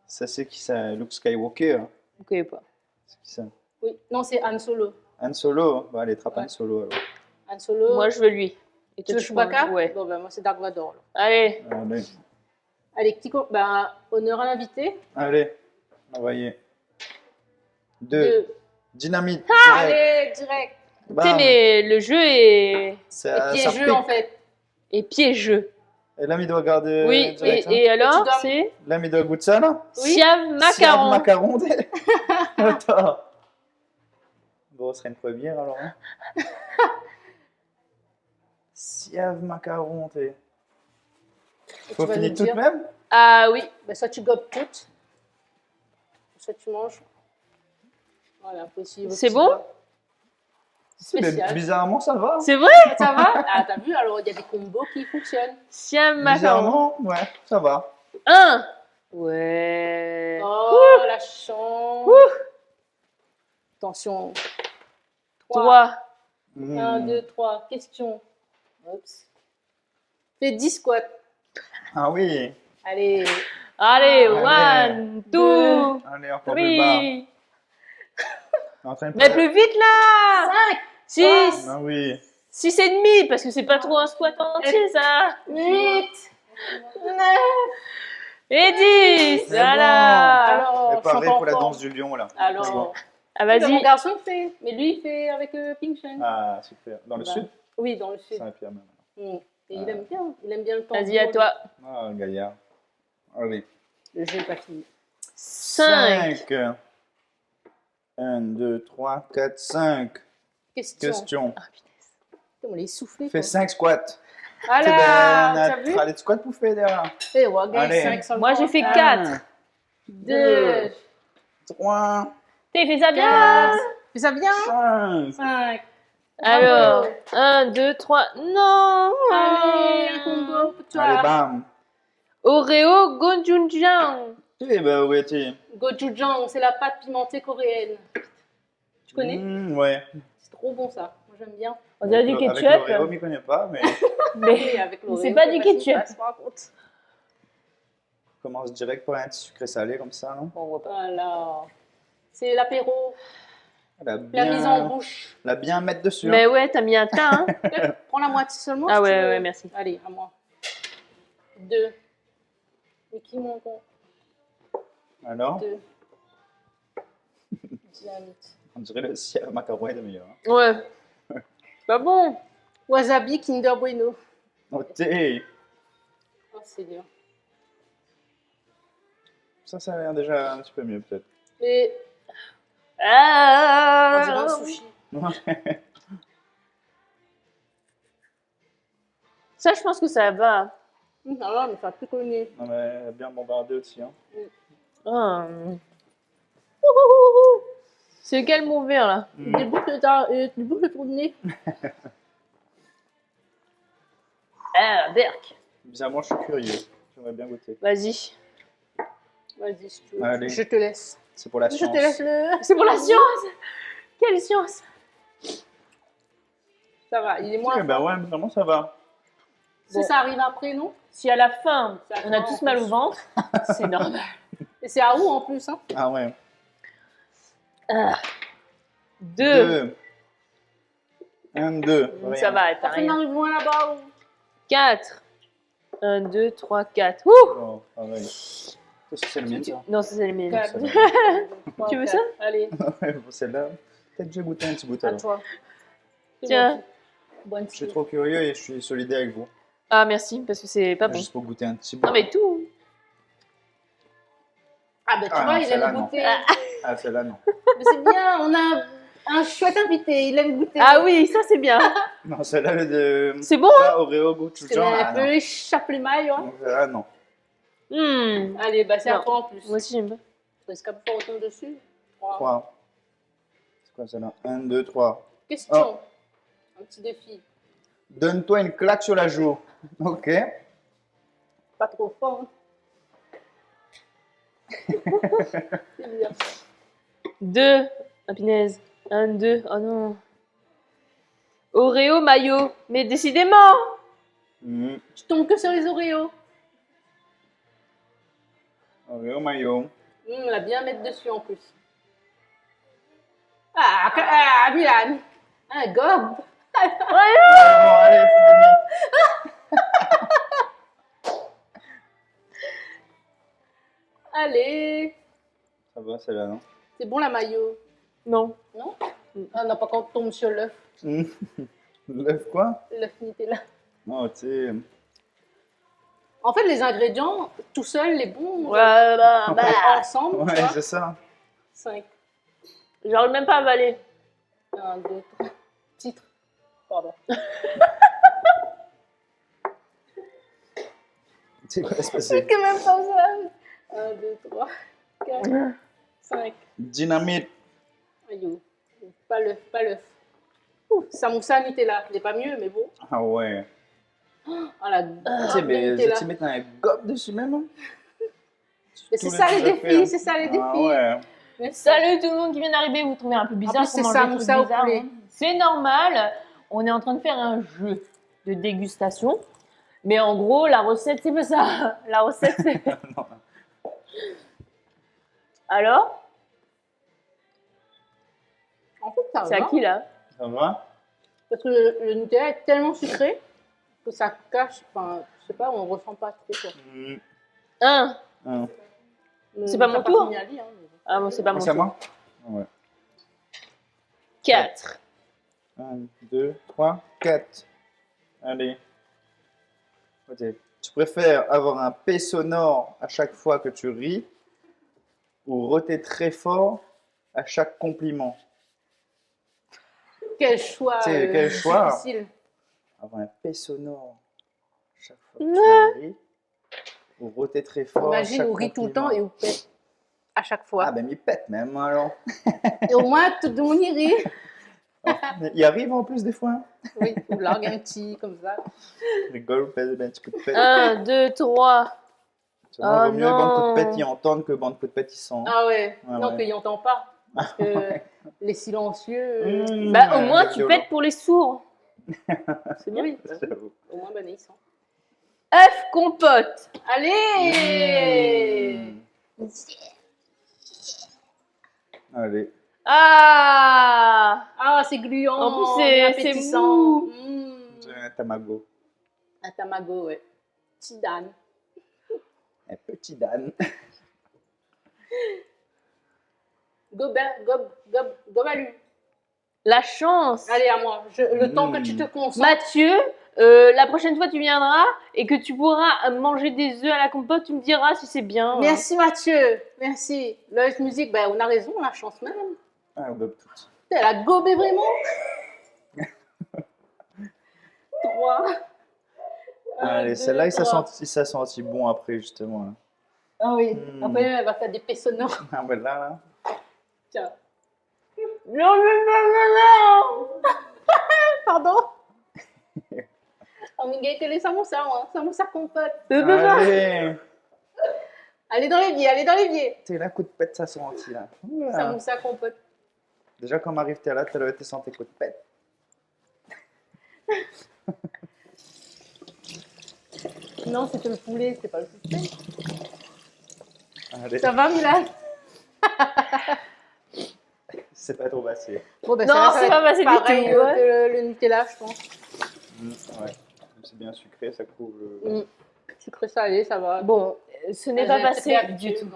[SPEAKER 3] Ça, c'est qui ça? Luke Skywalker?
[SPEAKER 1] Ok, pas.
[SPEAKER 3] C'est qui ça?
[SPEAKER 2] Oui, non, c'est Han Solo.
[SPEAKER 3] Han Solo? Hein. Bah, allez, trappe
[SPEAKER 2] Ouais.
[SPEAKER 3] Han Solo alors.
[SPEAKER 2] Han Solo.
[SPEAKER 1] Moi, je veux lui. Et
[SPEAKER 2] tu
[SPEAKER 1] toi,
[SPEAKER 2] veux Chewbacca?
[SPEAKER 1] Ouais.
[SPEAKER 2] Bon, ben, moi, c'est Dark Vador. alors.
[SPEAKER 1] Allez.
[SPEAKER 3] Allez,
[SPEAKER 2] Allez, ben, honneur à l'invité.
[SPEAKER 3] allez, envoyez. 2.
[SPEAKER 2] Deux.
[SPEAKER 3] Dynamite. direct.
[SPEAKER 2] Allez, direct.
[SPEAKER 1] Tu sais,
[SPEAKER 3] Bam.
[SPEAKER 1] mais le jeu est
[SPEAKER 3] Ça,
[SPEAKER 2] Et
[SPEAKER 3] ça
[SPEAKER 2] piégeux,
[SPEAKER 3] pique.
[SPEAKER 2] en fait.
[SPEAKER 1] piégeux.
[SPEAKER 3] Et là, il doit garder
[SPEAKER 1] Oui,
[SPEAKER 3] direct, hein.
[SPEAKER 1] et alors,
[SPEAKER 2] tu dois-
[SPEAKER 1] c'est
[SPEAKER 3] Là, il doit goûter ça, là?
[SPEAKER 2] Oui.
[SPEAKER 1] Siave Macaron.
[SPEAKER 3] Macaron. Attends. Bon, ce serait une première, alors. Hein. Siave Macaron, t'es.
[SPEAKER 2] Et
[SPEAKER 3] Faut
[SPEAKER 2] tu vas
[SPEAKER 3] finir
[SPEAKER 2] nous
[SPEAKER 3] tout de
[SPEAKER 2] dire.
[SPEAKER 3] même?
[SPEAKER 1] Ah oui.
[SPEAKER 2] Ben, soit tu gobes toutes, soit tu manges. Voilà, après, si
[SPEAKER 1] C'est bon?
[SPEAKER 2] Spécial.
[SPEAKER 3] Bizarrement, ça va.
[SPEAKER 1] C'est vrai?
[SPEAKER 2] Ça va? Ah, t'as vu? Alors, il y a des combos qui fonctionnent.
[SPEAKER 1] Siave Macaron.
[SPEAKER 3] Bizarrement, ouais, ça va.
[SPEAKER 1] 1. Ouais.
[SPEAKER 2] Oh, la chance. Attention.
[SPEAKER 1] 3.
[SPEAKER 2] 1, 2, 3. Question. Oups. Fais 10 squats.
[SPEAKER 3] Ah oui.
[SPEAKER 2] Allez.
[SPEAKER 1] Allez,
[SPEAKER 3] Allez.
[SPEAKER 1] 1, 2,
[SPEAKER 3] Allez, encore plus bas.
[SPEAKER 1] 3.
[SPEAKER 3] En train de
[SPEAKER 1] Mais plus vite là! 6.
[SPEAKER 3] Ah oui.
[SPEAKER 1] 6 et demi, parce que c'est pas trop un squat en entier ça.
[SPEAKER 2] 8. 9.
[SPEAKER 1] Et 10.
[SPEAKER 3] C'est
[SPEAKER 1] Voilà.
[SPEAKER 2] Alors,
[SPEAKER 3] C'est pas vrai
[SPEAKER 2] champ
[SPEAKER 3] pour la
[SPEAKER 2] en
[SPEAKER 3] danse du lion, là.
[SPEAKER 2] Alors.
[SPEAKER 1] Ah,
[SPEAKER 2] Mon
[SPEAKER 1] vas-y.
[SPEAKER 2] garçon il fait. Mais lui, il fait avec Ping Shen.
[SPEAKER 3] Ah, super. Dans le
[SPEAKER 2] Bah,
[SPEAKER 3] sud?
[SPEAKER 2] Oui, dans le sud.
[SPEAKER 3] Saint-Pierre, même.
[SPEAKER 2] Mm. Et il aime bien. Il aime bien le temps.
[SPEAKER 1] Vas-y, à toi.
[SPEAKER 3] Ah, le gaillard. Allez.
[SPEAKER 2] Le jeu n'est pas fini.
[SPEAKER 1] 5.
[SPEAKER 3] 1, 2, 3, 4, 5.
[SPEAKER 2] Question.
[SPEAKER 3] Question.
[SPEAKER 1] Ah, putain.
[SPEAKER 2] On l'a essoufflé.
[SPEAKER 3] Fais 5 squats.
[SPEAKER 2] Voilà. T'as vu?
[SPEAKER 3] Allez, squats pour faire derrière.
[SPEAKER 2] Et ouais, gagne
[SPEAKER 3] Allez.
[SPEAKER 2] 5 sur le
[SPEAKER 1] Moi,
[SPEAKER 2] compte.
[SPEAKER 1] j'ai fait
[SPEAKER 3] 1,
[SPEAKER 1] 4.
[SPEAKER 2] 2.
[SPEAKER 3] 3,
[SPEAKER 1] T'as fait ça bien?
[SPEAKER 2] Fais ça bien.
[SPEAKER 3] 5.
[SPEAKER 2] 5.
[SPEAKER 1] Alors, 1, 2, 3. Non!
[SPEAKER 2] Allez, un combo pour toi.
[SPEAKER 3] Allez, bam.
[SPEAKER 1] Oreo Gochujang.
[SPEAKER 3] Eh ben, ouais, tu.
[SPEAKER 2] Gochujang, c'est la pâte pimentée coréenne. Tu connais?
[SPEAKER 3] Ouais.
[SPEAKER 2] C'est trop bon ça. Moi j'aime bien.
[SPEAKER 1] On dirait du
[SPEAKER 3] Avec
[SPEAKER 1] ketchup.
[SPEAKER 3] l'Oreo, je ne connais pas, mais
[SPEAKER 1] Mais
[SPEAKER 2] Oui, avec l'Oreo,
[SPEAKER 1] c'est pas du
[SPEAKER 2] ce qui
[SPEAKER 1] ketchup.
[SPEAKER 2] passe, par contre.
[SPEAKER 3] commence direct par un petit sucré salé comme ça, non?
[SPEAKER 1] on voit pas.
[SPEAKER 2] Voilà. C'est l'apéro,
[SPEAKER 3] La
[SPEAKER 2] la mise en bouche.
[SPEAKER 3] La bien mettre dessus.
[SPEAKER 1] Mais ouais, t'as mis un tas, hein.
[SPEAKER 2] Prends la moitié seulement.
[SPEAKER 1] Ah
[SPEAKER 2] si tu
[SPEAKER 1] ouais,
[SPEAKER 2] veux.
[SPEAKER 1] ouais, merci.
[SPEAKER 2] Allez, à moi. 2. Et qui monte?
[SPEAKER 3] Alors,
[SPEAKER 2] 2. Dynamite.
[SPEAKER 3] on dirait le ciel macaron est le meilleur. Hein.
[SPEAKER 1] Ouais. Pas bon.
[SPEAKER 2] Wasabi Kinder Bueno.
[SPEAKER 3] Noté.
[SPEAKER 2] Oh, c'est dur.
[SPEAKER 3] Ça a l'air déjà un petit peu mieux peut-être.
[SPEAKER 2] Et on dirait
[SPEAKER 1] Ah.
[SPEAKER 2] un sushi.
[SPEAKER 1] Ça, je pense que ça va.
[SPEAKER 2] Alors, mais ça a plus connu.
[SPEAKER 3] On est bien bombardé aussi. Hein.
[SPEAKER 1] Ah. Ouhouhouhou. C'est quel mon verre là?
[SPEAKER 2] Des boucles de ton nez.
[SPEAKER 1] Ah, Berk.
[SPEAKER 3] Bizarrement, je suis curieux. J'aimerais bien goûter.
[SPEAKER 1] Vas-y.
[SPEAKER 2] Vas-y, si tu veux.
[SPEAKER 3] Allez.
[SPEAKER 2] Je te laisse.
[SPEAKER 3] C'est pour la
[SPEAKER 2] Je
[SPEAKER 3] science.
[SPEAKER 2] te laisse le.
[SPEAKER 1] C'est pour la science. Quelle science?
[SPEAKER 2] Ça va, il est moins.
[SPEAKER 3] Eh ben ouais, vraiment ça va.
[SPEAKER 2] Si ça arrive après, non?
[SPEAKER 1] Si à la fin,
[SPEAKER 2] C'est à
[SPEAKER 1] on a
[SPEAKER 2] toi,
[SPEAKER 1] tous
[SPEAKER 2] en
[SPEAKER 1] mal
[SPEAKER 2] plus.
[SPEAKER 1] au ventre, c'est normal.
[SPEAKER 2] Et c'est à où en plus, hein?
[SPEAKER 3] Ah ouais.
[SPEAKER 1] 2.
[SPEAKER 3] 2. 1, 2.
[SPEAKER 1] Ça va, t'as
[SPEAKER 2] Personne
[SPEAKER 1] rien.
[SPEAKER 2] n'arrive loin là-bas.
[SPEAKER 1] 4. 1, 2, 3, 4. Ouh!
[SPEAKER 3] Oh, pareil. Ça, c'est le mien, ça.
[SPEAKER 1] Non, ça, c'est les miennes.
[SPEAKER 2] Quatre.
[SPEAKER 3] Ça,
[SPEAKER 1] Tu veux ça?
[SPEAKER 2] Allez,
[SPEAKER 3] ouais, pour celle-là, peut-être que j'ai goûté un petit bout
[SPEAKER 2] à
[SPEAKER 3] alors.
[SPEAKER 2] toi. C'est
[SPEAKER 1] Tiens.
[SPEAKER 2] bon. Bonne
[SPEAKER 3] Je suis
[SPEAKER 2] fille.
[SPEAKER 3] trop curieux et je suis solidaire avec vous.
[SPEAKER 1] Ah, merci, parce que c'est pas bon.
[SPEAKER 3] Juste pour goûter un petit bout.
[SPEAKER 1] Non, mais tout.
[SPEAKER 2] Ah ben tu
[SPEAKER 3] Ah,
[SPEAKER 2] vois,
[SPEAKER 3] non,
[SPEAKER 2] il
[SPEAKER 3] celle-là,
[SPEAKER 2] aime
[SPEAKER 3] non.
[SPEAKER 2] goûter.
[SPEAKER 3] Ah, celle-là, non.
[SPEAKER 2] Mais c'est bien, on a un chouette invité, il aime goûter.
[SPEAKER 1] Ah oui, ça, c'est bien.
[SPEAKER 3] Non, celle-là, de.
[SPEAKER 1] C'est bon,
[SPEAKER 3] Ça, Oreo, goût
[SPEAKER 2] Parce que
[SPEAKER 3] genre.
[SPEAKER 2] un
[SPEAKER 3] Ah,
[SPEAKER 2] peu
[SPEAKER 3] non.
[SPEAKER 2] échappe les mailles. Hein.
[SPEAKER 3] Donc, celle-là, non.
[SPEAKER 2] Allez, bah c'est à
[SPEAKER 1] Non.
[SPEAKER 2] toi en plus.
[SPEAKER 1] Moi aussi, j'aime pas.
[SPEAKER 2] Est-ce qu'elle peut retourner dessus? 3.
[SPEAKER 3] 3. C'est quoi celle-là? 1, 2, 3.
[SPEAKER 2] Question. Un petit défi.
[SPEAKER 3] Donne-toi une claque sur la joue. Ok.
[SPEAKER 2] Pas trop fort. Hein. C'est bien.
[SPEAKER 1] 2. Ah, punaise. 1, 2. Oh non. Oreo, maillot. Mais décidément.
[SPEAKER 3] Mmh.
[SPEAKER 2] Tu tombes que sur les Oreos.
[SPEAKER 3] Oreo maillot.
[SPEAKER 2] On l'a bien mettre dessus en plus. Ah, Milan. Un gobe.
[SPEAKER 3] Bon, allez, fini.
[SPEAKER 2] Allez.
[SPEAKER 3] Ça va, celle-là, non?
[SPEAKER 2] C'est bon la maillot.
[SPEAKER 1] Non.
[SPEAKER 2] Non? Ah non, pas quand on tombe sur l'œuf.
[SPEAKER 3] Mmh. L'œuf quoi?
[SPEAKER 2] L'œuf Nutella.
[SPEAKER 3] Non, tu sais.
[SPEAKER 2] En fait, les ingrédients, tout seuls, les bons,
[SPEAKER 1] Voilà. Bah.
[SPEAKER 2] ensemble, tu
[SPEAKER 3] Ouais,
[SPEAKER 2] vois.
[SPEAKER 3] c'est ça.
[SPEAKER 2] 5.
[SPEAKER 1] J'arrive même pas à avaler.
[SPEAKER 2] 1, 2, 3. Titre. Pardon.
[SPEAKER 3] C'est quoi se passer?
[SPEAKER 2] Que même pas ça. 1, 2, 3, 4, 5.
[SPEAKER 3] Dynamite.
[SPEAKER 2] Aïe, pas l'œuf, pas l'œuf. Samoussa Nutella, il n'est pas mieux, mais bon.
[SPEAKER 3] Ah ouais.
[SPEAKER 2] Ah, la
[SPEAKER 3] Tu sais,
[SPEAKER 2] gobe de
[SPEAKER 3] mais
[SPEAKER 2] Nutella.
[SPEAKER 3] tu mets un gobe dessus même? Hein?
[SPEAKER 2] Mais c'est
[SPEAKER 3] Tous
[SPEAKER 2] ça les
[SPEAKER 3] petits
[SPEAKER 2] défis,
[SPEAKER 3] affaires.
[SPEAKER 2] c'est ça les défis.
[SPEAKER 3] Ah ouais.
[SPEAKER 2] Mais
[SPEAKER 1] Salut tout le monde qui vient d'arriver. Vous trouvez un peu bizarre
[SPEAKER 2] En plus,
[SPEAKER 1] pour
[SPEAKER 2] c'est
[SPEAKER 1] manger des trucs
[SPEAKER 2] samoussa au
[SPEAKER 1] bizarres,
[SPEAKER 2] poulet.
[SPEAKER 1] hein. C'est normal. On est en train de faire un jeu de dégustation. Mais en gros, la recette, c'est pas ça. La recette, c'est...
[SPEAKER 3] Non.
[SPEAKER 1] Alors,
[SPEAKER 2] en fait, ça
[SPEAKER 1] c'est à
[SPEAKER 2] va.
[SPEAKER 1] qui là?
[SPEAKER 3] Ça va?
[SPEAKER 2] Parce que le Nutella est tellement sucré que ça cache, enfin, je sais pas, on ne ressent pas trop. Quoi.
[SPEAKER 3] Mmh.
[SPEAKER 1] 1.
[SPEAKER 3] Un.
[SPEAKER 1] C'est pas
[SPEAKER 2] Ça
[SPEAKER 1] mon
[SPEAKER 2] a
[SPEAKER 1] tour?
[SPEAKER 2] fini à lui, hein, mais-
[SPEAKER 1] Ah bon, c'est pas mon
[SPEAKER 3] C'est à
[SPEAKER 1] tour.
[SPEAKER 3] moi? Ouais.
[SPEAKER 1] 4.
[SPEAKER 3] 1, 2, 3, 4. Allez. Ok. Tu préfères avoir un P sonore à chaque fois que tu ris ou roter très fort à chaque compliment?
[SPEAKER 2] Quel choix,
[SPEAKER 3] C'est quel choix?
[SPEAKER 2] difficile.
[SPEAKER 3] Avoir un P sonore à chaque fois que tu ris ou roter très fort à
[SPEAKER 2] Imagine,
[SPEAKER 3] chaque
[SPEAKER 2] on rit tout le
[SPEAKER 3] compliment?
[SPEAKER 2] temps et on pète à chaque fois.
[SPEAKER 3] Ah ben, il pète même alors.
[SPEAKER 2] Et au moins, tout le monde y rit.
[SPEAKER 3] Il arrive en plus des fois.
[SPEAKER 2] Oui, ou largue un petit comme ça.
[SPEAKER 3] Rigole, pète un petit coup de pète.
[SPEAKER 1] 1, 2, 3.
[SPEAKER 3] Seulement,
[SPEAKER 1] Oh
[SPEAKER 3] vaut mieux bande coup de
[SPEAKER 1] non.
[SPEAKER 3] pète y entendre que bande coup de pète y sent.
[SPEAKER 2] Ah ouais,
[SPEAKER 3] Ouais,
[SPEAKER 2] non,
[SPEAKER 3] ouais.
[SPEAKER 2] qu'il n'entend pas. Parce que les silencieux,
[SPEAKER 3] Mmh,
[SPEAKER 1] Bah, au
[SPEAKER 3] ouais,
[SPEAKER 1] moins,
[SPEAKER 3] c'est
[SPEAKER 1] tu
[SPEAKER 3] violent.
[SPEAKER 1] pètes pour les sourds. C'est bien.
[SPEAKER 2] oui,
[SPEAKER 3] J'avoue.
[SPEAKER 2] au moins, ben, ils sont.
[SPEAKER 1] œuf compote.
[SPEAKER 2] Allez
[SPEAKER 3] Mmh. Allez.
[SPEAKER 1] Ah.
[SPEAKER 2] Ah, c'est gluant,
[SPEAKER 1] En plus,
[SPEAKER 2] bien
[SPEAKER 1] c'est
[SPEAKER 2] appétissant.
[SPEAKER 1] mou.
[SPEAKER 3] J'ai un tamago.
[SPEAKER 2] Un tamago, ouais. Petit Dan.
[SPEAKER 3] Un petit Dan.
[SPEAKER 2] Gobalu.
[SPEAKER 1] La chance.
[SPEAKER 2] Allez, à moi. Le temps que tu te concentres.
[SPEAKER 1] Mathieu, la prochaine fois tu viendras et que tu pourras manger des œufs à la compote, tu me diras si c'est bien.
[SPEAKER 2] Merci Mathieu, merci. Loïs Musique, ben, on a raison, on a chance même.
[SPEAKER 3] Ah, on gobe toutes.
[SPEAKER 2] Elle a gobé vraiment. 3.
[SPEAKER 3] Allez, celle-là, il s'est senti bon après, justement. Là.
[SPEAKER 2] Ah oui,
[SPEAKER 3] Mm.
[SPEAKER 2] après elle va faire des P sonores.
[SPEAKER 3] Ah, ben là.
[SPEAKER 2] Tiens.
[SPEAKER 1] Non, non, non, non, non.
[SPEAKER 2] Pardon. On m'a été les samoussas, moi. Samoussa compote.
[SPEAKER 3] Allez.
[SPEAKER 2] Allez dans l'évier, allez dans l'évier.
[SPEAKER 3] T'es là, coup de pète, ça senti, là. Voilà.
[SPEAKER 2] Samoussa compote.
[SPEAKER 3] Déjà, quand m'arrive, t'es là, t'as été senti coup de pète.
[SPEAKER 2] Non, c'était le poulet, c'était pas le poulet.
[SPEAKER 3] Allez,
[SPEAKER 2] Ça va, Milan?
[SPEAKER 3] c'est pas trop passé.
[SPEAKER 2] Bon, ben,
[SPEAKER 1] Non,
[SPEAKER 2] ça
[SPEAKER 1] c'est
[SPEAKER 2] va
[SPEAKER 1] pas
[SPEAKER 2] être
[SPEAKER 1] passé du
[SPEAKER 2] pareil
[SPEAKER 1] tout, ouais.
[SPEAKER 2] que le Nutella, je pense.
[SPEAKER 3] Ouais, c'est bien sucré, ça couvre le...
[SPEAKER 2] Mm. Sucré salé, ça va.
[SPEAKER 1] Bon, ce n'est pas passé du tout.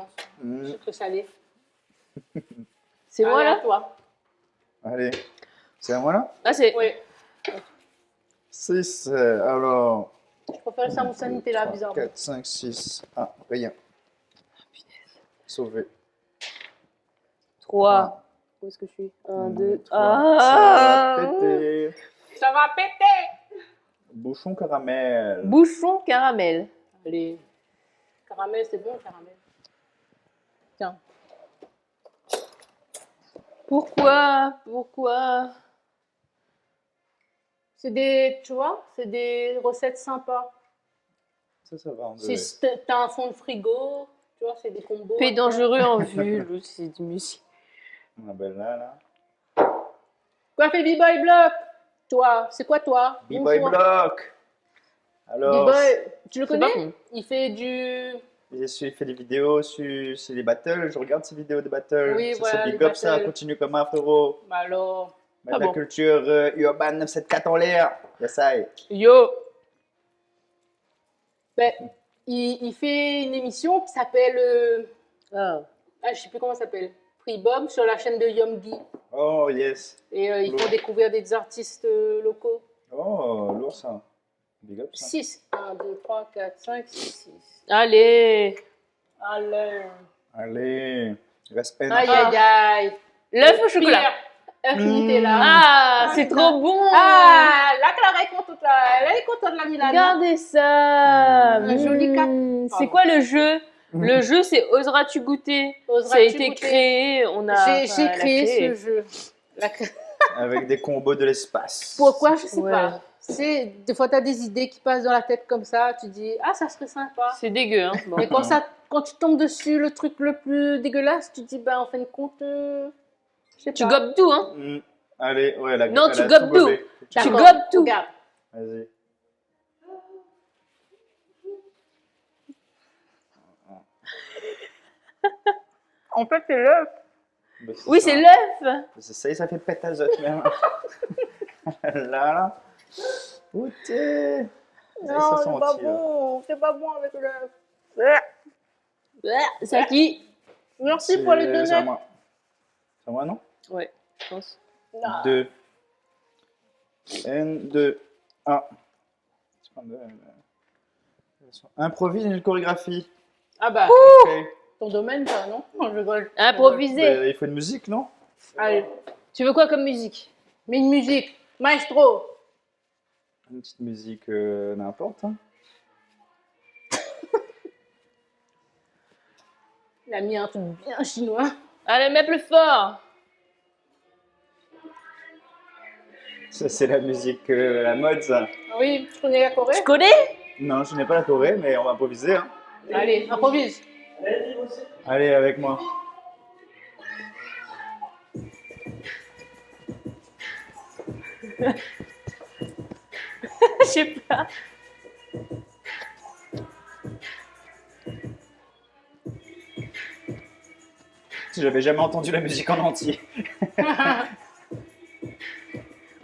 [SPEAKER 3] Mm.
[SPEAKER 2] Sucré salé.
[SPEAKER 1] C'est moi
[SPEAKER 2] Allez, à
[SPEAKER 1] là?
[SPEAKER 2] toi.
[SPEAKER 3] Allez, c'est à moi là?
[SPEAKER 1] Ah, c'est.
[SPEAKER 2] Oui.
[SPEAKER 3] 6, alors...
[SPEAKER 2] Je préfère le samoussa Nutella,
[SPEAKER 3] 3,
[SPEAKER 2] bizarrement.
[SPEAKER 3] 4, 5, 6. Ah, rien. Sauvé.
[SPEAKER 1] 3. Où est-ce que je suis? 1, 2.
[SPEAKER 3] Ça va
[SPEAKER 1] Ah!
[SPEAKER 3] péter.
[SPEAKER 2] Ça va péter!
[SPEAKER 3] Bouchon caramel.
[SPEAKER 1] Bouchon caramel.
[SPEAKER 2] Allez. Caramel, c'est bon, caramel. Tiens.
[SPEAKER 1] Pourquoi?
[SPEAKER 2] C'est des, tu vois, c'est des recettes sympas.
[SPEAKER 3] Ça va. En
[SPEAKER 2] Si t'as un fond de frigo, tu vois, c'est des combos.
[SPEAKER 1] P dangereux en vue. L'autre, c'est du musique.
[SPEAKER 3] Ah ben là.
[SPEAKER 2] Quoi fait B-Boy Block? Toi, c'est quoi toi?
[SPEAKER 3] B-Boy
[SPEAKER 2] Bonjour.
[SPEAKER 3] Block. Alors,
[SPEAKER 2] B-Boy, tu le
[SPEAKER 1] C'est pas
[SPEAKER 2] connais?
[SPEAKER 1] con.
[SPEAKER 2] Il fait du...
[SPEAKER 3] il fait des vidéos sur les battles. Je regarde ces vidéos de battles.
[SPEAKER 2] Oui,
[SPEAKER 3] Ça,
[SPEAKER 2] voilà,
[SPEAKER 3] c'est
[SPEAKER 2] les
[SPEAKER 3] big up, ça.
[SPEAKER 2] battles.
[SPEAKER 3] Continue comme un frérot.
[SPEAKER 2] Bah alors...
[SPEAKER 3] Mettre
[SPEAKER 1] Ah
[SPEAKER 3] la
[SPEAKER 1] bon.
[SPEAKER 3] culture urbaine 974 en l'air. Yes, ça y est.
[SPEAKER 1] Yo!
[SPEAKER 2] Ben, il fait une émission qui s'appelle...
[SPEAKER 1] Ah.
[SPEAKER 2] je sais plus comment ça s'appelle. Freebomb sur la chaîne de Yomgi.
[SPEAKER 3] Oh, yes.
[SPEAKER 2] Et ils font
[SPEAKER 3] Lourd.
[SPEAKER 2] découvrir des artistes locaux.
[SPEAKER 3] Oh, lourd ça. Big up ça.
[SPEAKER 2] 6. 1, 2, 3, 4, 5, 6.
[SPEAKER 1] Allez!
[SPEAKER 2] Allez.
[SPEAKER 3] Allez. Il reste un.
[SPEAKER 2] Aïe, aïe, aïe.
[SPEAKER 1] L'œuf au chocolat.
[SPEAKER 2] Œuf Nutella.
[SPEAKER 1] Ah, c'est trop bon!
[SPEAKER 2] Ah, la Clara est contente, là. Elle est contente de la Milan.
[SPEAKER 1] Regardez ça!
[SPEAKER 2] Un joli cap.
[SPEAKER 1] C'est quoi le jeu? Le jeu, c'est Oseras-tu goûter? Ça a
[SPEAKER 2] Oseras-tu
[SPEAKER 1] été
[SPEAKER 2] goûter?
[SPEAKER 1] créé, on a...
[SPEAKER 2] J'ai
[SPEAKER 1] elle a
[SPEAKER 2] créé
[SPEAKER 1] créé.
[SPEAKER 2] ce jeu.
[SPEAKER 3] Avec des combos de l'espace.
[SPEAKER 2] Pourquoi? Je sais
[SPEAKER 1] Ouais.
[SPEAKER 2] pas. C'est des fois, tu as des idées qui passent dans la tête comme ça. Tu dis, ah, ça serait sympa.
[SPEAKER 1] C'est dégueu, hein? Bon.
[SPEAKER 2] Mais quand tu tombes dessus, le truc le plus dégueulasse, tu dis, ben, en fin de compte, je sais
[SPEAKER 1] Tu
[SPEAKER 2] pas.
[SPEAKER 1] gobes tout, hein?
[SPEAKER 3] Allez, ouais, la
[SPEAKER 1] Non,
[SPEAKER 3] elle
[SPEAKER 1] tu
[SPEAKER 3] a
[SPEAKER 1] gobes tout.
[SPEAKER 3] gobé.
[SPEAKER 1] Tu
[SPEAKER 2] D'accord,
[SPEAKER 1] gobes tout.
[SPEAKER 2] Regarde.
[SPEAKER 3] Vas-y.
[SPEAKER 2] En fait, c'est l'œuf.
[SPEAKER 3] Bah,
[SPEAKER 1] Oui,
[SPEAKER 3] ça.
[SPEAKER 1] c'est l'œuf!
[SPEAKER 3] C'est ça, ça fait pétazote même. là. Où t'es?
[SPEAKER 2] Non,
[SPEAKER 3] Ça
[SPEAKER 2] c'est
[SPEAKER 3] sent
[SPEAKER 2] pas
[SPEAKER 3] aussi, là.
[SPEAKER 2] bon. C'est pas bon avec l'œuf.
[SPEAKER 1] C'est à qui?
[SPEAKER 2] Merci pour les
[SPEAKER 3] C'est à
[SPEAKER 2] donuts.
[SPEAKER 3] moi. C'est à moi, non?
[SPEAKER 1] Ouais, je pense.
[SPEAKER 2] Ah.
[SPEAKER 3] 2. N, 2, 1. Improvise une chorégraphie.
[SPEAKER 2] Ah bah,
[SPEAKER 3] Ok.
[SPEAKER 2] ton domaine, ça, non? Non, je rigole.
[SPEAKER 1] Improviser.
[SPEAKER 3] Mais il faut une musique, non?
[SPEAKER 2] Allez,
[SPEAKER 1] Tu veux quoi comme musique?
[SPEAKER 2] mets une musique. Maestro.
[SPEAKER 3] Une petite musique n'importe. Hein.
[SPEAKER 2] Il a mis un truc bien chinois.
[SPEAKER 1] Allez, mets plus fort!
[SPEAKER 3] Ça, c'est la musique, la mode, ça.
[SPEAKER 2] Oui, tu connais la Corée?
[SPEAKER 1] Tu connais?
[SPEAKER 3] Non, je n'ai pas la Corée, mais on va improviser. Hein.
[SPEAKER 2] Allez, improvise.
[SPEAKER 3] Allez, avec moi.
[SPEAKER 1] Je sais pas.
[SPEAKER 3] J'avais jamais entendu la musique en entier.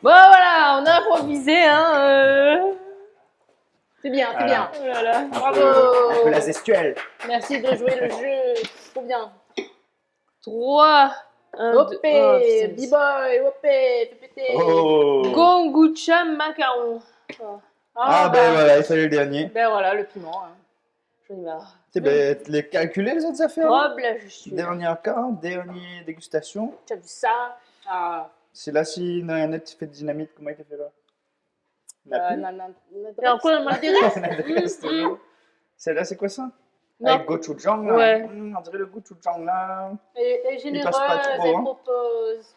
[SPEAKER 1] Bon, voilà, on a improvisé, hein.
[SPEAKER 2] C'est bien, c'est
[SPEAKER 3] Voilà.
[SPEAKER 2] bien.
[SPEAKER 1] Oh là là.
[SPEAKER 2] Bravo.
[SPEAKER 3] Un peu la gestuelle.
[SPEAKER 2] Merci de jouer le jeu. Trop bien.
[SPEAKER 1] 3, 1, 2,
[SPEAKER 2] Hopé, B-boy, hopé, fais péter.
[SPEAKER 3] Oh.
[SPEAKER 1] Kombucha macaron.
[SPEAKER 3] Ah,
[SPEAKER 2] bah,
[SPEAKER 3] ben voilà, il fallait le dernier.
[SPEAKER 2] ben voilà, le piment. Hein.
[SPEAKER 1] J'en ai marre.
[SPEAKER 3] Tu les calculer les autres affaires?
[SPEAKER 1] Hop là, je suis.
[SPEAKER 3] Dernière carte, dernière dégustation.
[SPEAKER 2] Tu as vu ça? Ah,
[SPEAKER 3] C'est là si Nanette fait de dynamite, comment il t'a fait là? La
[SPEAKER 1] Et encore, on m'a dit reste.
[SPEAKER 3] Celle-là, c'est quoi ça?
[SPEAKER 1] Non.
[SPEAKER 3] Avec gochujang là.
[SPEAKER 1] Ouais.
[SPEAKER 3] On dirait le gochujang là.
[SPEAKER 2] Elle est
[SPEAKER 3] Il passe pas
[SPEAKER 2] généreuse,
[SPEAKER 3] trop,
[SPEAKER 2] elle
[SPEAKER 3] hein.
[SPEAKER 2] propose.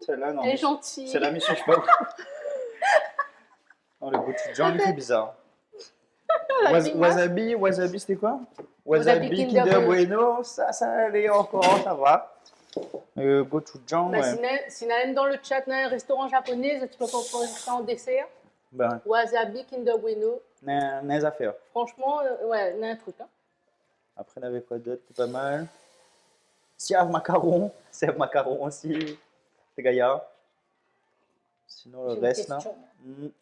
[SPEAKER 3] Celle-là, non.
[SPEAKER 2] Elle est gentille.
[SPEAKER 3] C'est la mission, je sais pas. Oh, le gochujang, il fait bizarre. Wasabi, c'était quoi?
[SPEAKER 2] Wasabi
[SPEAKER 3] Wasabi
[SPEAKER 2] Kinder
[SPEAKER 3] Kinder Bueno, ça allait encore, ça va. Gochujang,
[SPEAKER 2] Bah,
[SPEAKER 3] ouais.
[SPEAKER 2] si Naël dans le chat, Naël, restaurant japonais, tu peux proposer ça en dessert.
[SPEAKER 3] Ben,
[SPEAKER 2] Wasabi, Kinder Bueno.
[SPEAKER 3] les affaires.
[SPEAKER 2] Franchement, ouais, il y a un truc. Hein.
[SPEAKER 3] Après, on avait quoi d'autre? C'est pas mal. Siave macaron. Siave macaron aussi. C'est gaillard. Sinon,
[SPEAKER 2] J'ai
[SPEAKER 3] le
[SPEAKER 2] une
[SPEAKER 3] reste, là.
[SPEAKER 2] question.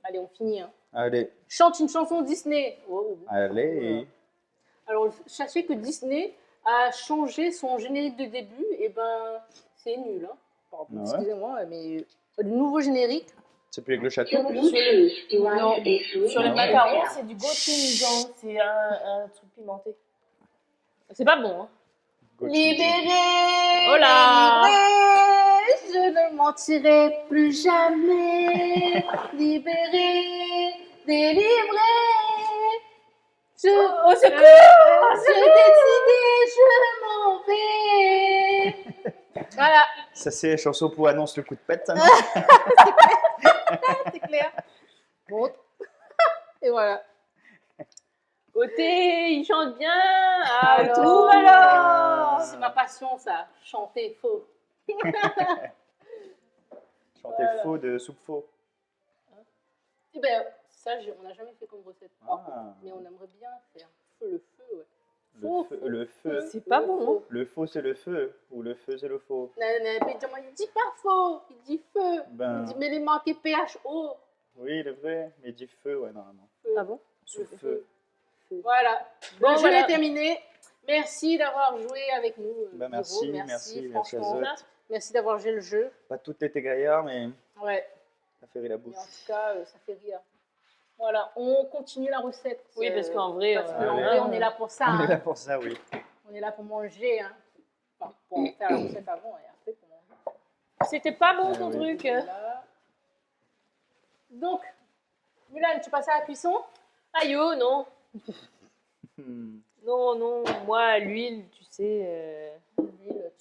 [SPEAKER 2] Allez, on finit. Hein.
[SPEAKER 3] Allez.
[SPEAKER 2] Chante une chanson Disney. Oh.
[SPEAKER 3] Allez.
[SPEAKER 2] Alors, sachez que Disney a changé son générique de début. Et ben, c'est nul. Hein. Pardon,
[SPEAKER 3] Ah ouais?
[SPEAKER 2] excusez-moi, mais le nouveau générique.
[SPEAKER 3] C'est plus avec le château.
[SPEAKER 1] Sur les
[SPEAKER 3] Ah ouais.
[SPEAKER 1] macarons, c'est du gochujang. C'est un truc pimenté. C'est pas bon, hein.
[SPEAKER 2] Libéré,
[SPEAKER 1] Oh là.
[SPEAKER 2] délivré, je ne mentirai plus jamais. Libéré, délivré,
[SPEAKER 1] Au secours.
[SPEAKER 2] je décidé, je m'en vais. Voilà,
[SPEAKER 3] Ça, c'est chanson pour annonce le coup de pète, ça, non?
[SPEAKER 2] c'est clair. Bon. Et voilà.
[SPEAKER 1] Côté, il chante bien. Ah,
[SPEAKER 2] Alors.
[SPEAKER 1] tout alors.
[SPEAKER 2] C'est ma passion, ça. Chanter faux.
[SPEAKER 3] Chanter faux de soupe faux.
[SPEAKER 2] Eh ben, ça, on n'a jamais fait comme recette.
[SPEAKER 3] Ah.
[SPEAKER 2] Mais on aimerait bien faire le feu, ouais.
[SPEAKER 3] Le feu.
[SPEAKER 1] C'est pas bon, hein.
[SPEAKER 3] Le faux, c'est le feu. Ou le feu, c'est le faux.
[SPEAKER 2] Il dit pas faux, il dit feu.
[SPEAKER 3] Ben,
[SPEAKER 2] Il dit, mais les marqués PHO.
[SPEAKER 3] oui, le vrai. Mais il dit feu, ouais, normalement.
[SPEAKER 1] Ah bon?
[SPEAKER 3] Sous feu.
[SPEAKER 2] Voilà.
[SPEAKER 1] Bon,
[SPEAKER 2] Le jeu
[SPEAKER 1] voilà.
[SPEAKER 2] est terminé. Merci d'avoir joué avec nous.
[SPEAKER 3] Ben,
[SPEAKER 2] Giro.
[SPEAKER 3] merci à
[SPEAKER 2] Franchement.
[SPEAKER 3] eux.
[SPEAKER 2] Merci d'avoir joué le jeu.
[SPEAKER 3] Pas tout était gaillard, mais
[SPEAKER 2] Ouais.
[SPEAKER 3] ça fait rire la
[SPEAKER 2] Mais
[SPEAKER 3] bouche.
[SPEAKER 2] en tout cas, ça fait rire. Voilà, on continue la recette.
[SPEAKER 1] Oui, parce qu'en vrai,
[SPEAKER 2] parce qu'en
[SPEAKER 3] allez.
[SPEAKER 2] vrai, on est là pour ça.
[SPEAKER 3] On est
[SPEAKER 2] Hein.
[SPEAKER 3] là pour ça, oui.
[SPEAKER 2] On est là pour manger. Hein. Enfin, pour faire la recette avant et après pour manger.
[SPEAKER 1] c'était pas bon
[SPEAKER 3] Ah
[SPEAKER 1] ton
[SPEAKER 3] oui.
[SPEAKER 1] truc.
[SPEAKER 2] Voilà. Donc, Mulan, tu passes à la cuisson?
[SPEAKER 1] Aïe, oh, non.
[SPEAKER 3] Hmm.
[SPEAKER 1] Non, non, moi, l'huile, tu sais,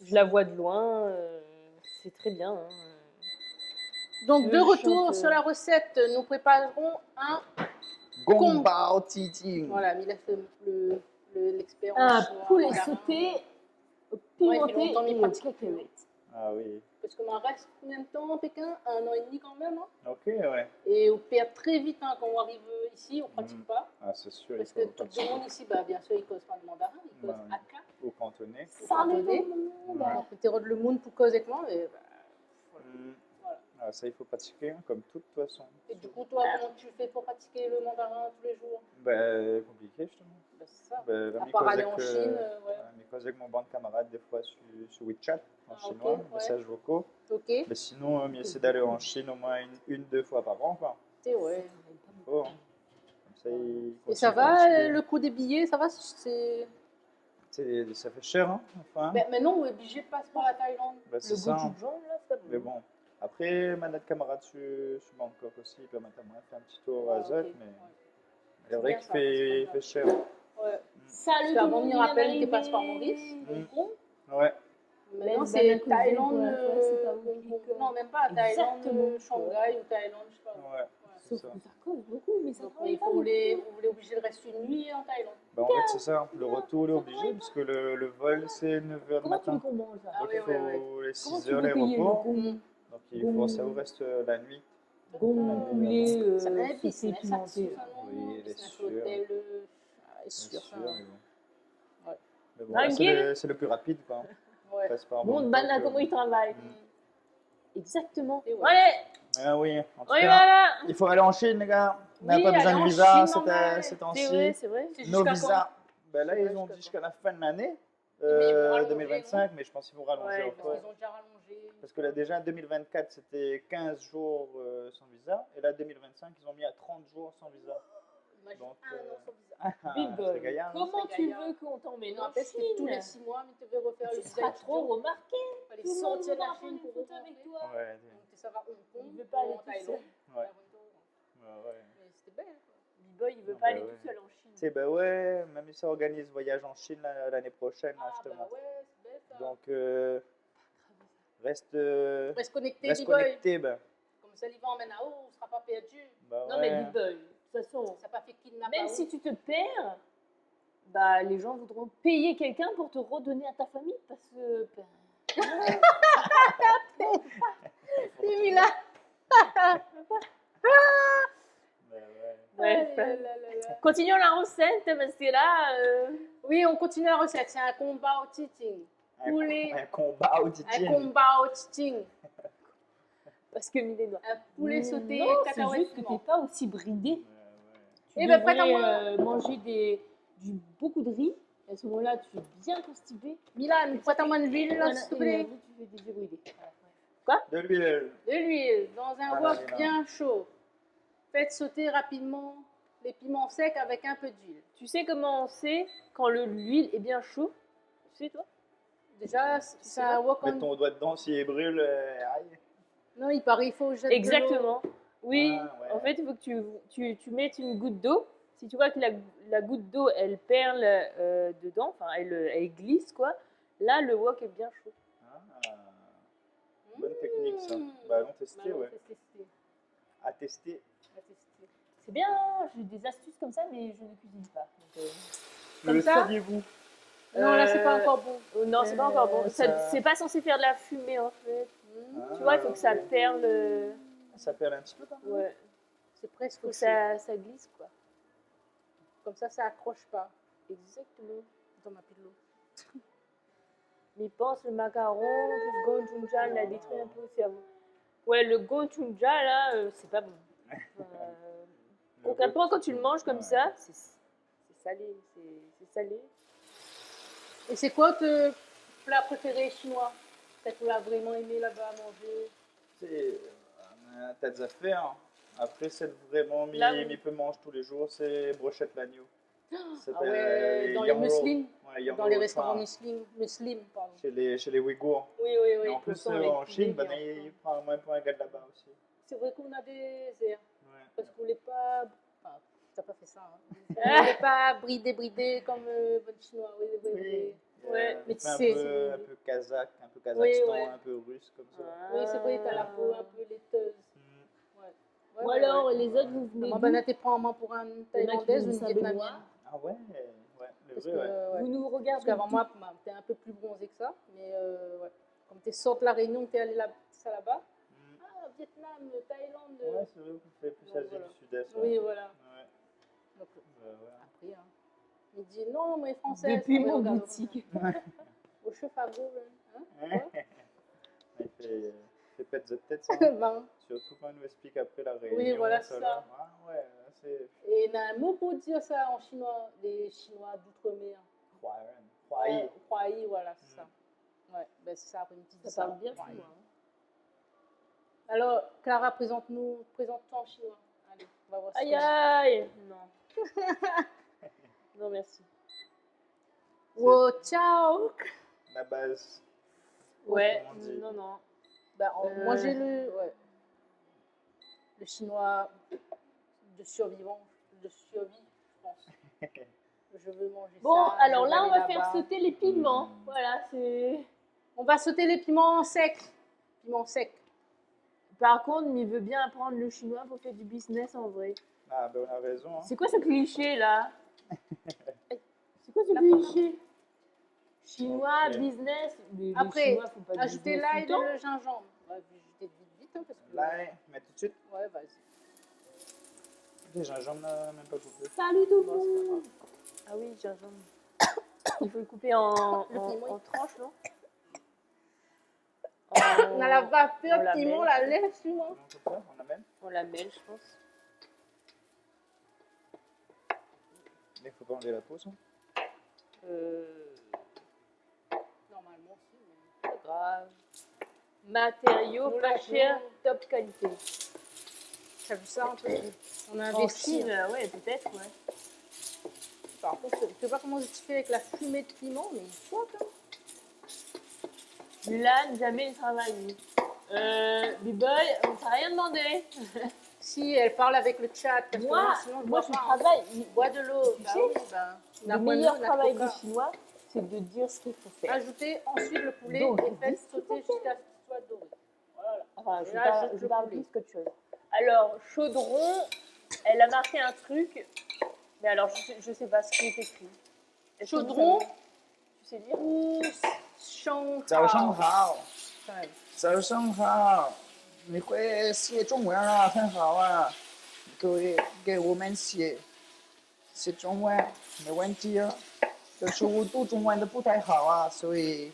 [SPEAKER 1] je la vois de loin, c'est très bien. Hein.
[SPEAKER 2] Donc,
[SPEAKER 1] Je
[SPEAKER 2] de retour
[SPEAKER 1] chante,
[SPEAKER 2] sur la recette, nous préparerons un.
[SPEAKER 3] Gombao Titi.
[SPEAKER 2] Voilà, mais il a fait l'expert en
[SPEAKER 1] Un
[SPEAKER 2] chinois,
[SPEAKER 1] poulet
[SPEAKER 2] mandarin.
[SPEAKER 1] sauté,
[SPEAKER 2] Ouais,
[SPEAKER 1] pimenté
[SPEAKER 2] il fait longtemps, mais
[SPEAKER 1] et aux
[SPEAKER 2] pratique.
[SPEAKER 1] cacahuètes.
[SPEAKER 3] Ah oui.
[SPEAKER 2] Parce qu'on en reste combien de temps en Pékin? 1 an et demi quand même. Hein.
[SPEAKER 3] Ok, ouais.
[SPEAKER 2] Et on perd très vite hein, quand on arrive ici, on ne pratique pas.
[SPEAKER 3] Ah, c'est sûr.
[SPEAKER 2] Parce
[SPEAKER 3] il
[SPEAKER 2] que
[SPEAKER 3] faut
[SPEAKER 2] tout le
[SPEAKER 3] pratiquer.
[SPEAKER 2] monde ici, bah, bien sûr, ils causent pas de mandarin, ils causent
[SPEAKER 3] Ouais.
[SPEAKER 2] Aka.
[SPEAKER 3] Au cantonais.
[SPEAKER 1] Ça
[SPEAKER 2] Ouais.
[SPEAKER 3] Ouais.
[SPEAKER 2] Alors, tu t'érodes le monde pour causer avec moi, mais bah,
[SPEAKER 3] Hmm.
[SPEAKER 2] voilà.
[SPEAKER 3] Ah, ça, il faut pratiquer, hein, comme toute façon.
[SPEAKER 2] Et du coup, toi, comment tu fais pour pratiquer le mandarin tous les jours?
[SPEAKER 3] Ben, compliqué, justement.
[SPEAKER 2] Bah, c'est ça.
[SPEAKER 3] Ben,
[SPEAKER 2] À part aller en Chine, ouais.
[SPEAKER 3] mais cause avec mon banc de camarades, des fois, sur WeChat, en
[SPEAKER 2] Ah, ok,
[SPEAKER 3] chinois,
[SPEAKER 2] ouais.
[SPEAKER 3] messages vocaux.
[SPEAKER 2] Ok.
[SPEAKER 3] Mais sinon, on essaie d'aller en Chine au moins une, deux fois par an, quoi.
[SPEAKER 2] Et ouais.
[SPEAKER 3] Oh, hein. Comme ça, ils
[SPEAKER 2] Et ça
[SPEAKER 3] continuent à
[SPEAKER 2] va,
[SPEAKER 3] pratiquer.
[SPEAKER 2] le coût des billets, ça va c'est...
[SPEAKER 3] Ça fait cher, hein, enfin.
[SPEAKER 2] Mais non, on est obligé de passer par la Thaïlande.
[SPEAKER 3] Ben, c'est
[SPEAKER 1] Le
[SPEAKER 3] ça.
[SPEAKER 1] goût
[SPEAKER 3] Hein.
[SPEAKER 1] du jaune, là, c'est pas
[SPEAKER 3] Mais
[SPEAKER 1] bon.
[SPEAKER 3] bon, après, ma notre camarade sur Bangkok aussi, il permet à moi de faire un petit tour
[SPEAKER 2] Ah,
[SPEAKER 3] à
[SPEAKER 2] ok,
[SPEAKER 3] Zot,
[SPEAKER 2] ouais.
[SPEAKER 3] mais c'est vrai
[SPEAKER 2] bien
[SPEAKER 3] qu'il
[SPEAKER 2] ça,
[SPEAKER 3] fait,
[SPEAKER 2] parce que-
[SPEAKER 3] fait cher.
[SPEAKER 2] Ouais.
[SPEAKER 1] Salut
[SPEAKER 2] Parce qu'avant de venir à peine, tu passes par Maurice,
[SPEAKER 3] Mm.
[SPEAKER 2] Hong Kong.
[SPEAKER 3] Ouais,
[SPEAKER 2] Maintenant,
[SPEAKER 1] Ben,
[SPEAKER 2] c'est
[SPEAKER 1] Banakouzé,
[SPEAKER 2] Thaïlande,
[SPEAKER 1] pour la fois, c'est pas
[SPEAKER 2] Hong
[SPEAKER 1] compliqué.
[SPEAKER 2] Kong. Non, même pas Thaïlande,
[SPEAKER 1] Exactement.
[SPEAKER 2] Shanghai ou Thaïlande, je sais pas.
[SPEAKER 3] ouais, c'est
[SPEAKER 1] Sauf
[SPEAKER 3] ça.
[SPEAKER 1] que ça cause beaucoup, mais ça
[SPEAKER 2] Donc,
[SPEAKER 1] travaille
[SPEAKER 2] il
[SPEAKER 1] pas
[SPEAKER 2] faut
[SPEAKER 1] beaucoup.
[SPEAKER 2] vous voulez obliger de rester une nuit en Thaïlande.
[SPEAKER 3] Ben, en fait, c'est ça. Le retour, il est obligé, puisque le vol, c'est 9h du
[SPEAKER 1] Comment tu veux
[SPEAKER 3] matin.
[SPEAKER 1] qu'on mange là?
[SPEAKER 2] Ah
[SPEAKER 3] Donc,
[SPEAKER 2] oui,
[SPEAKER 3] il faut
[SPEAKER 2] ouais.
[SPEAKER 3] les
[SPEAKER 1] Comment
[SPEAKER 3] 6
[SPEAKER 1] tu
[SPEAKER 3] heures
[SPEAKER 1] veux payer le
[SPEAKER 3] l'aéroport.
[SPEAKER 1] gong,
[SPEAKER 3] Donc, il faut ça vous reste la nuit.
[SPEAKER 1] gong poulet
[SPEAKER 2] Ça met un épice,
[SPEAKER 1] sauté
[SPEAKER 2] mais ça,
[SPEAKER 1] pimenté?
[SPEAKER 2] ça, non,
[SPEAKER 3] Oui, les
[SPEAKER 2] business
[SPEAKER 3] sûrs.
[SPEAKER 2] hôtel,
[SPEAKER 3] Bien
[SPEAKER 2] sûr,
[SPEAKER 3] sûr,
[SPEAKER 2] ça.
[SPEAKER 3] mais bon.
[SPEAKER 2] Ouais.
[SPEAKER 3] Mais bon, là,
[SPEAKER 1] Tranquille.
[SPEAKER 3] c'est le plus rapide, quoi.
[SPEAKER 2] Ouais.
[SPEAKER 3] Passe par
[SPEAKER 1] Bon,
[SPEAKER 3] Bangkok,
[SPEAKER 1] Bana, comment il travaille?
[SPEAKER 3] Mm.
[SPEAKER 1] Exactement.
[SPEAKER 2] Et ouais.
[SPEAKER 1] Allez,
[SPEAKER 3] Ah oui, en tout
[SPEAKER 1] on y
[SPEAKER 3] cas,
[SPEAKER 1] va là.
[SPEAKER 3] il faut aller en Chine, les gars. On n'a
[SPEAKER 2] Oui,
[SPEAKER 3] pas besoin
[SPEAKER 2] aller
[SPEAKER 3] de
[SPEAKER 2] en
[SPEAKER 3] visa
[SPEAKER 2] Chine,
[SPEAKER 3] ces
[SPEAKER 2] normal.
[SPEAKER 3] ces
[SPEAKER 1] C'est
[SPEAKER 3] temps-ci.
[SPEAKER 1] vrai, c'est vrai.
[SPEAKER 2] C'est
[SPEAKER 3] Nos
[SPEAKER 2] jusqu'à
[SPEAKER 3] visas, ben là,
[SPEAKER 2] C'est
[SPEAKER 3] ils ont
[SPEAKER 2] jusqu'à
[SPEAKER 3] dit jusqu'à la fin de l'année
[SPEAKER 2] Mais ils vont rallonger,
[SPEAKER 3] 2025, mais je pense qu'ils vont rallonger
[SPEAKER 1] Ouais,
[SPEAKER 2] quand?
[SPEAKER 3] encore.
[SPEAKER 2] Ils ont déjà rallongé.
[SPEAKER 3] Parce que là, déjà, 2024, c'était 15 jours sans visa. Et là, 2025, ils ont mis à 30 jours sans visa.
[SPEAKER 2] Imagine
[SPEAKER 3] Donc,
[SPEAKER 2] un an sans visa.
[SPEAKER 1] Big
[SPEAKER 3] c'est
[SPEAKER 1] Boy,
[SPEAKER 3] gaillard, hein.
[SPEAKER 1] comment
[SPEAKER 2] C'est
[SPEAKER 1] tu
[SPEAKER 2] gaillard.
[SPEAKER 1] veux qu'on t'emmène
[SPEAKER 2] Non,
[SPEAKER 1] en
[SPEAKER 2] parce que tous les
[SPEAKER 1] Chine?
[SPEAKER 2] 6 mois, mais tu devais refaire le
[SPEAKER 1] Tu
[SPEAKER 2] visa
[SPEAKER 1] seras trop
[SPEAKER 2] étudiant.
[SPEAKER 1] remarqué.
[SPEAKER 2] Il fallait
[SPEAKER 1] Tout le monde
[SPEAKER 2] sortir de la
[SPEAKER 1] voudra
[SPEAKER 2] Chine
[SPEAKER 1] prendre
[SPEAKER 2] pour
[SPEAKER 1] une photo avec
[SPEAKER 2] rentrer.
[SPEAKER 1] toi.
[SPEAKER 3] Ouais,
[SPEAKER 2] Donc, ça va à Hong Kong,
[SPEAKER 1] Il veut pas aller
[SPEAKER 2] en
[SPEAKER 1] tout
[SPEAKER 2] Thaïlande.
[SPEAKER 3] Ouais.
[SPEAKER 2] Mais c'était belle. Quoi.
[SPEAKER 1] Big Boy, il veut
[SPEAKER 3] Ah,
[SPEAKER 1] pas
[SPEAKER 3] bah
[SPEAKER 1] aller
[SPEAKER 3] ouais.
[SPEAKER 1] tout seul en Chine.
[SPEAKER 3] tu sais, ben ouais, même si ça organise voyage en Chine l'année prochaine, là,
[SPEAKER 2] Ah,
[SPEAKER 3] justement.
[SPEAKER 2] bah ouais, c'est belle ça.
[SPEAKER 3] Donc, reste,
[SPEAKER 2] Reste connecté,
[SPEAKER 3] reste
[SPEAKER 2] B-Boy.
[SPEAKER 3] connecté, ben.
[SPEAKER 2] Comme ça, l'Ivan emmène à haut, on ne sera pas perdu.
[SPEAKER 3] Bah
[SPEAKER 1] Non,
[SPEAKER 3] ouais.
[SPEAKER 1] mais Big Boy, de toute façon,
[SPEAKER 2] Ça n'a pas fait kidnapper.
[SPEAKER 1] même si tu te perds, bah, les gens voudront payer quelqu'un pour te redonner à ta famille parce que. ben,
[SPEAKER 2] C'est lui là.
[SPEAKER 1] continuons la recette parce que là,
[SPEAKER 2] Oui, on continue la recette. C'est un combat au titing.
[SPEAKER 3] Un combat au
[SPEAKER 2] Un
[SPEAKER 3] titi.
[SPEAKER 2] combat au titing.
[SPEAKER 1] parce que Milena.
[SPEAKER 2] Un poulet sauté,
[SPEAKER 1] Non, c'est
[SPEAKER 2] cacahuètes.
[SPEAKER 1] juste que t'es pas aussi bridé. Tu
[SPEAKER 2] Eh ben,
[SPEAKER 1] devrais
[SPEAKER 2] prête-moi.
[SPEAKER 1] manger beaucoup de riz. À ce moment-là, tu es bien constipé.
[SPEAKER 2] Milan, prête-moi de l'huile, là,
[SPEAKER 1] Voilà,
[SPEAKER 2] s'il te
[SPEAKER 1] et
[SPEAKER 2] plaît.
[SPEAKER 1] après, tu fais des yeux bridés. Voilà.
[SPEAKER 3] De l'huile.
[SPEAKER 2] De l'huile dans un
[SPEAKER 3] Voilà,
[SPEAKER 2] wok
[SPEAKER 3] Milan.
[SPEAKER 2] bien chaud. Faites sauter rapidement les piments secs avec un peu d'huile.
[SPEAKER 1] Tu sais comment on sait quand l'huile est bien chaude? Tu sais, toi?
[SPEAKER 2] Déjà, c'est un wok
[SPEAKER 3] Mets
[SPEAKER 2] en...
[SPEAKER 3] ton doigt dedans s'il brûle. Aïe.
[SPEAKER 2] Non, il paraît, il faut jeter de l'eau.
[SPEAKER 1] Exactement. Oui,
[SPEAKER 3] Ah, ouais.
[SPEAKER 1] en fait, il faut que tu mettes une goutte d'eau. Si tu vois que la goutte d'eau, elle perle dedans, enfin, elle glisse, quoi. Là, le wok est bien chaud.
[SPEAKER 3] Ah. Bonne technique, ça.
[SPEAKER 2] Mmh.
[SPEAKER 3] Bah, allons tester,
[SPEAKER 2] Bah, on
[SPEAKER 3] ouais.
[SPEAKER 2] va tester.
[SPEAKER 3] À tester.
[SPEAKER 2] On va tester.
[SPEAKER 1] C'est bien, j'ai des astuces comme ça, mais je ne cuisine pas. Donc,
[SPEAKER 2] Comme
[SPEAKER 3] Le
[SPEAKER 2] ça
[SPEAKER 3] saviez-vous?
[SPEAKER 2] Non, là, c'est pas
[SPEAKER 1] Euh,
[SPEAKER 2] encore bon.
[SPEAKER 1] non, c'est pas encore bon.
[SPEAKER 3] ça-
[SPEAKER 1] C'est pas censé faire de la fumée, en fait.
[SPEAKER 2] Mmh.
[SPEAKER 1] Tu vois, il faut que ça
[SPEAKER 3] ok.
[SPEAKER 1] perle.
[SPEAKER 3] Ça perle un petit peu, quand même.
[SPEAKER 1] Ouais,
[SPEAKER 2] C'est presque
[SPEAKER 1] faut que
[SPEAKER 2] chaud.
[SPEAKER 1] ça glisse, quoi.
[SPEAKER 2] Comme ça accroche pas.
[SPEAKER 1] Exactement.
[SPEAKER 2] Dans ma de l'eau.
[SPEAKER 1] Mais pense, le macaron, plus gochujang, il a détruit un peu aussi avant. Ouais, le gochujang, là, c'est pas bon. Concrètement, quand tu le manges comme
[SPEAKER 3] Ouais.
[SPEAKER 1] ça, c'est salé. C'est salé.
[SPEAKER 2] Et c'est quoi ton plat préféré chinois? Peut-être que tu l'as vraiment aimé là-bas à manger.
[SPEAKER 3] C'est on a un tas d'affaires. Après, celle vraiment
[SPEAKER 1] Là,
[SPEAKER 3] mi peut mange tous les jours, c'est brochette l'agneau. Ça
[SPEAKER 2] Ah
[SPEAKER 3] s'appelle,
[SPEAKER 2] ouais, dans les
[SPEAKER 3] Yang Roll.
[SPEAKER 2] muslins.
[SPEAKER 3] Ouais, Yang
[SPEAKER 2] Dans les
[SPEAKER 3] Roll,
[SPEAKER 2] restaurants
[SPEAKER 3] enfin,
[SPEAKER 2] muslim, pardon.
[SPEAKER 3] chez les Ouïghours.
[SPEAKER 2] Oui, oui, oui.
[SPEAKER 3] Et en
[SPEAKER 2] le
[SPEAKER 3] plus,
[SPEAKER 2] sang avec
[SPEAKER 3] en Chine,
[SPEAKER 2] poulet,
[SPEAKER 3] ben,
[SPEAKER 2] bien.
[SPEAKER 3] il prend même pas un gars de là-bas aussi.
[SPEAKER 2] C'est vrai qu'on a des airs.
[SPEAKER 3] Ouais.
[SPEAKER 2] Parce qu'on voulait pas. Enfin, t'as pas fait ça, hein. On voulait pas brider comme bonne chinois. Oui, oui, oui.
[SPEAKER 1] Ouais,
[SPEAKER 3] on
[SPEAKER 2] mais
[SPEAKER 3] fait
[SPEAKER 2] tu sais,
[SPEAKER 3] un peu kazakh, un peu
[SPEAKER 2] Oui,
[SPEAKER 3] Kazakhstan,
[SPEAKER 2] ouais.
[SPEAKER 3] un peu russe comme ça.
[SPEAKER 2] Oui, c'est vrai, t'as la peau un peu laiteuse.
[SPEAKER 3] Mm.
[SPEAKER 2] Ouais.
[SPEAKER 1] Ou alors, les autres, vous venez
[SPEAKER 2] Maman,
[SPEAKER 1] d'où?
[SPEAKER 2] ben, t'es prends maman pour une thaïlandaise ou une vietnamienne.
[SPEAKER 3] Ah ouais, le
[SPEAKER 2] Parce
[SPEAKER 3] vrai,
[SPEAKER 2] que,
[SPEAKER 3] ouais.
[SPEAKER 2] ouais.
[SPEAKER 1] Vous nous
[SPEAKER 2] Parce
[SPEAKER 1] regardez
[SPEAKER 2] qu'avant
[SPEAKER 1] d'où?
[SPEAKER 2] moi, t'es un peu plus bronzé que ça. Mais ouais. Comme t'es sorti de la Réunion, t'es allé ça là-bas.
[SPEAKER 3] Mm.
[SPEAKER 2] Ah, Vietnam, Thaïlande.
[SPEAKER 3] Ouais, c'est vrai, vous faites plus
[SPEAKER 2] Donc,
[SPEAKER 3] Asie
[SPEAKER 2] voilà.
[SPEAKER 3] du Sud-Est.
[SPEAKER 2] Oui, voilà.
[SPEAKER 3] Ouais.
[SPEAKER 2] Donc,
[SPEAKER 3] Ouais.
[SPEAKER 2] après, hein. Il dit non, mais française.
[SPEAKER 1] Depuis
[SPEAKER 2] Ah, ouais,
[SPEAKER 1] mon
[SPEAKER 2] regarde,
[SPEAKER 1] boutique.
[SPEAKER 2] Au chef à gros, hein.
[SPEAKER 3] Il fait pète de tête, ça.
[SPEAKER 2] Ben,
[SPEAKER 3] Surtout quand il nous explique après la réunion.
[SPEAKER 2] voilà, c'est
[SPEAKER 3] là.
[SPEAKER 2] ça.
[SPEAKER 3] Ah ouais, c'est
[SPEAKER 2] Et il y a un mot pour dire ça en chinois, les Chinois d'outre-mer.
[SPEAKER 3] Huayi.
[SPEAKER 2] Huayi, voilà, c'est ça. Ouais, ben c'est ça, après une petite
[SPEAKER 1] Ça parle bien
[SPEAKER 2] Huayi.
[SPEAKER 1] chinois.
[SPEAKER 2] Alors, Clara, présente-toi en chinois. Allez, on va voir
[SPEAKER 1] Aïe aïe! Non. Non, merci.
[SPEAKER 2] Wo ciao!
[SPEAKER 3] La base.
[SPEAKER 1] Ouais,
[SPEAKER 3] Comment on dit?
[SPEAKER 1] non.
[SPEAKER 2] Ben, moi, j'ai le chinois de survie, je pense. Je veux manger
[SPEAKER 1] Bon,
[SPEAKER 2] ça.
[SPEAKER 1] alors
[SPEAKER 2] je
[SPEAKER 1] là,
[SPEAKER 2] veux
[SPEAKER 1] on
[SPEAKER 2] aller
[SPEAKER 1] va faire
[SPEAKER 2] là-bas.
[SPEAKER 1] sauter les piments. Voilà, c'est.
[SPEAKER 2] On va sauter les piments secs. Piments secs.
[SPEAKER 1] Par contre, il veut bien apprendre le chinois pour faire du business en vrai.
[SPEAKER 3] Ah, ben on a raison. Hein.
[SPEAKER 1] C'est quoi ce cliché là? C'est quoi ce
[SPEAKER 2] La
[SPEAKER 1] cliché? Chinois,
[SPEAKER 3] Ok.
[SPEAKER 1] business. Les
[SPEAKER 2] Après,
[SPEAKER 1] Chinois font pas de
[SPEAKER 2] ajoutez
[SPEAKER 1] business
[SPEAKER 2] l'ail
[SPEAKER 1] tout le temps.
[SPEAKER 2] et le gingembre. Ouais, j'étais vite, hein, parce que...
[SPEAKER 3] Là, mais tout de suite.
[SPEAKER 2] Ouais, vas-y.
[SPEAKER 3] Les gingembre n'a même pas coupé.
[SPEAKER 1] Salut tout le
[SPEAKER 2] Bon, c'est pas
[SPEAKER 1] monde. Ah oui, gingembre. Il faut le couper en
[SPEAKER 2] piment.
[SPEAKER 1] tranches, non?
[SPEAKER 2] On a la
[SPEAKER 1] On
[SPEAKER 2] vapeur,
[SPEAKER 1] la
[SPEAKER 2] le piment,
[SPEAKER 1] mêle.
[SPEAKER 2] la lèvre, souvent.
[SPEAKER 3] Non, comme ça, on amène.
[SPEAKER 1] On la mêle, je pense.
[SPEAKER 3] Mais il faut pas enlever la peau, ça.
[SPEAKER 2] Normalement, si. Mais...
[SPEAKER 1] Pas grave. Matériaux
[SPEAKER 2] Nous
[SPEAKER 1] pas
[SPEAKER 2] la
[SPEAKER 1] chers,
[SPEAKER 2] jouons.
[SPEAKER 1] top qualité.
[SPEAKER 2] T'as vu ça un peu? On a
[SPEAKER 1] En
[SPEAKER 2] investi.
[SPEAKER 1] Chine, ouais, peut-être, ouais.
[SPEAKER 2] Par contre, je sais pas comment tu fais avec la fumée de piment, mais il faut quand même.
[SPEAKER 1] Mulan, jamais il travaille. B-Boy, on t'a rien demandé.
[SPEAKER 2] Si elle parle avec le chat, parce
[SPEAKER 1] Moi,
[SPEAKER 2] que moi, sinon,
[SPEAKER 1] moi
[SPEAKER 2] je
[SPEAKER 1] je
[SPEAKER 2] bois pas, hein.
[SPEAKER 1] travaille.
[SPEAKER 2] Bois de l'eau.
[SPEAKER 1] Tu
[SPEAKER 2] Bah
[SPEAKER 1] sais,
[SPEAKER 2] oui, bah,
[SPEAKER 1] Le
[SPEAKER 2] bois de
[SPEAKER 1] meilleur
[SPEAKER 2] l'eau, la
[SPEAKER 1] travail
[SPEAKER 2] coca.
[SPEAKER 1] des Chinois, c'est de dire ce qu'il faut faire.
[SPEAKER 2] Ajoutez ensuite le poulet
[SPEAKER 1] Donc,
[SPEAKER 2] et faites
[SPEAKER 1] dis ce qu'il
[SPEAKER 2] sauter
[SPEAKER 1] faut
[SPEAKER 2] jusqu'à ce qu'il soit doré. Voilà.
[SPEAKER 1] Enfin,
[SPEAKER 2] Et
[SPEAKER 1] je
[SPEAKER 2] là,
[SPEAKER 1] parle,
[SPEAKER 2] ajoute
[SPEAKER 1] je
[SPEAKER 2] le
[SPEAKER 1] parle
[SPEAKER 2] poulet.
[SPEAKER 1] plus qu'autre chose. Alors, chaudron, elle a marqué un truc, mais alors je sais pas ce qui est écrit. Est-ce que vous
[SPEAKER 2] Chaudron
[SPEAKER 1] savez? Tu sais lire?
[SPEAKER 2] ou Shanghai.
[SPEAKER 3] 早上好，quand
[SPEAKER 2] même.
[SPEAKER 3] 早上好，你会写中文啊，很好啊，给我们写写中文没问题啊。可是我读中文的不太好啊，所以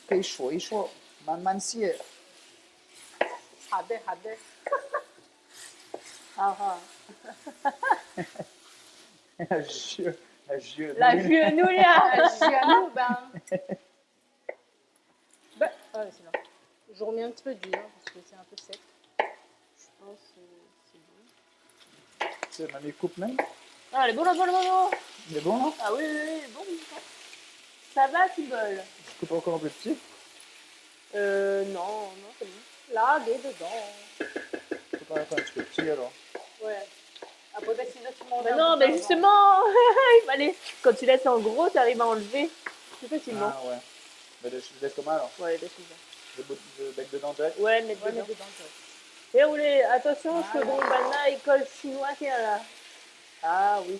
[SPEAKER 3] 可以说一说，慢慢写。
[SPEAKER 2] 好的，好的。好好。
[SPEAKER 3] je, je,
[SPEAKER 1] La genouilla.
[SPEAKER 2] Genou, ben, c'est là. Je remets un petit peu dur parce que c'est un peu sec. Je pense que c'est bon.
[SPEAKER 3] C'est mamie coupe même.
[SPEAKER 1] Ah, elle est bonne, elle est bonne, elle est bonne.
[SPEAKER 3] Il est bon, non?
[SPEAKER 1] Ah oui, oui, oui, bon. Ça va, Tibol?
[SPEAKER 3] Je coupe encore un peu petit.
[SPEAKER 1] Non, non, c'est bon.
[SPEAKER 2] Là, des dedans.
[SPEAKER 3] Je coupe un petit peu petit alors.
[SPEAKER 2] Ouais. Après, ben, si là, tu m'en
[SPEAKER 1] Mais non, mais justement, il fallait. Quand tu laisses en gros, tu arrives à enlever plus facilement.
[SPEAKER 3] Ah ouais. Mais je laisse comment alors?
[SPEAKER 1] Ouais, laisse ça.
[SPEAKER 3] Le bec dedans direct?
[SPEAKER 1] Ouais, mais
[SPEAKER 2] Ouais,
[SPEAKER 1] dedans.
[SPEAKER 2] mais dedans, toi.
[SPEAKER 1] Et roulez, attention,
[SPEAKER 2] Voilà.
[SPEAKER 1] ce bon banana, école chinoise qui est là. Ah oui.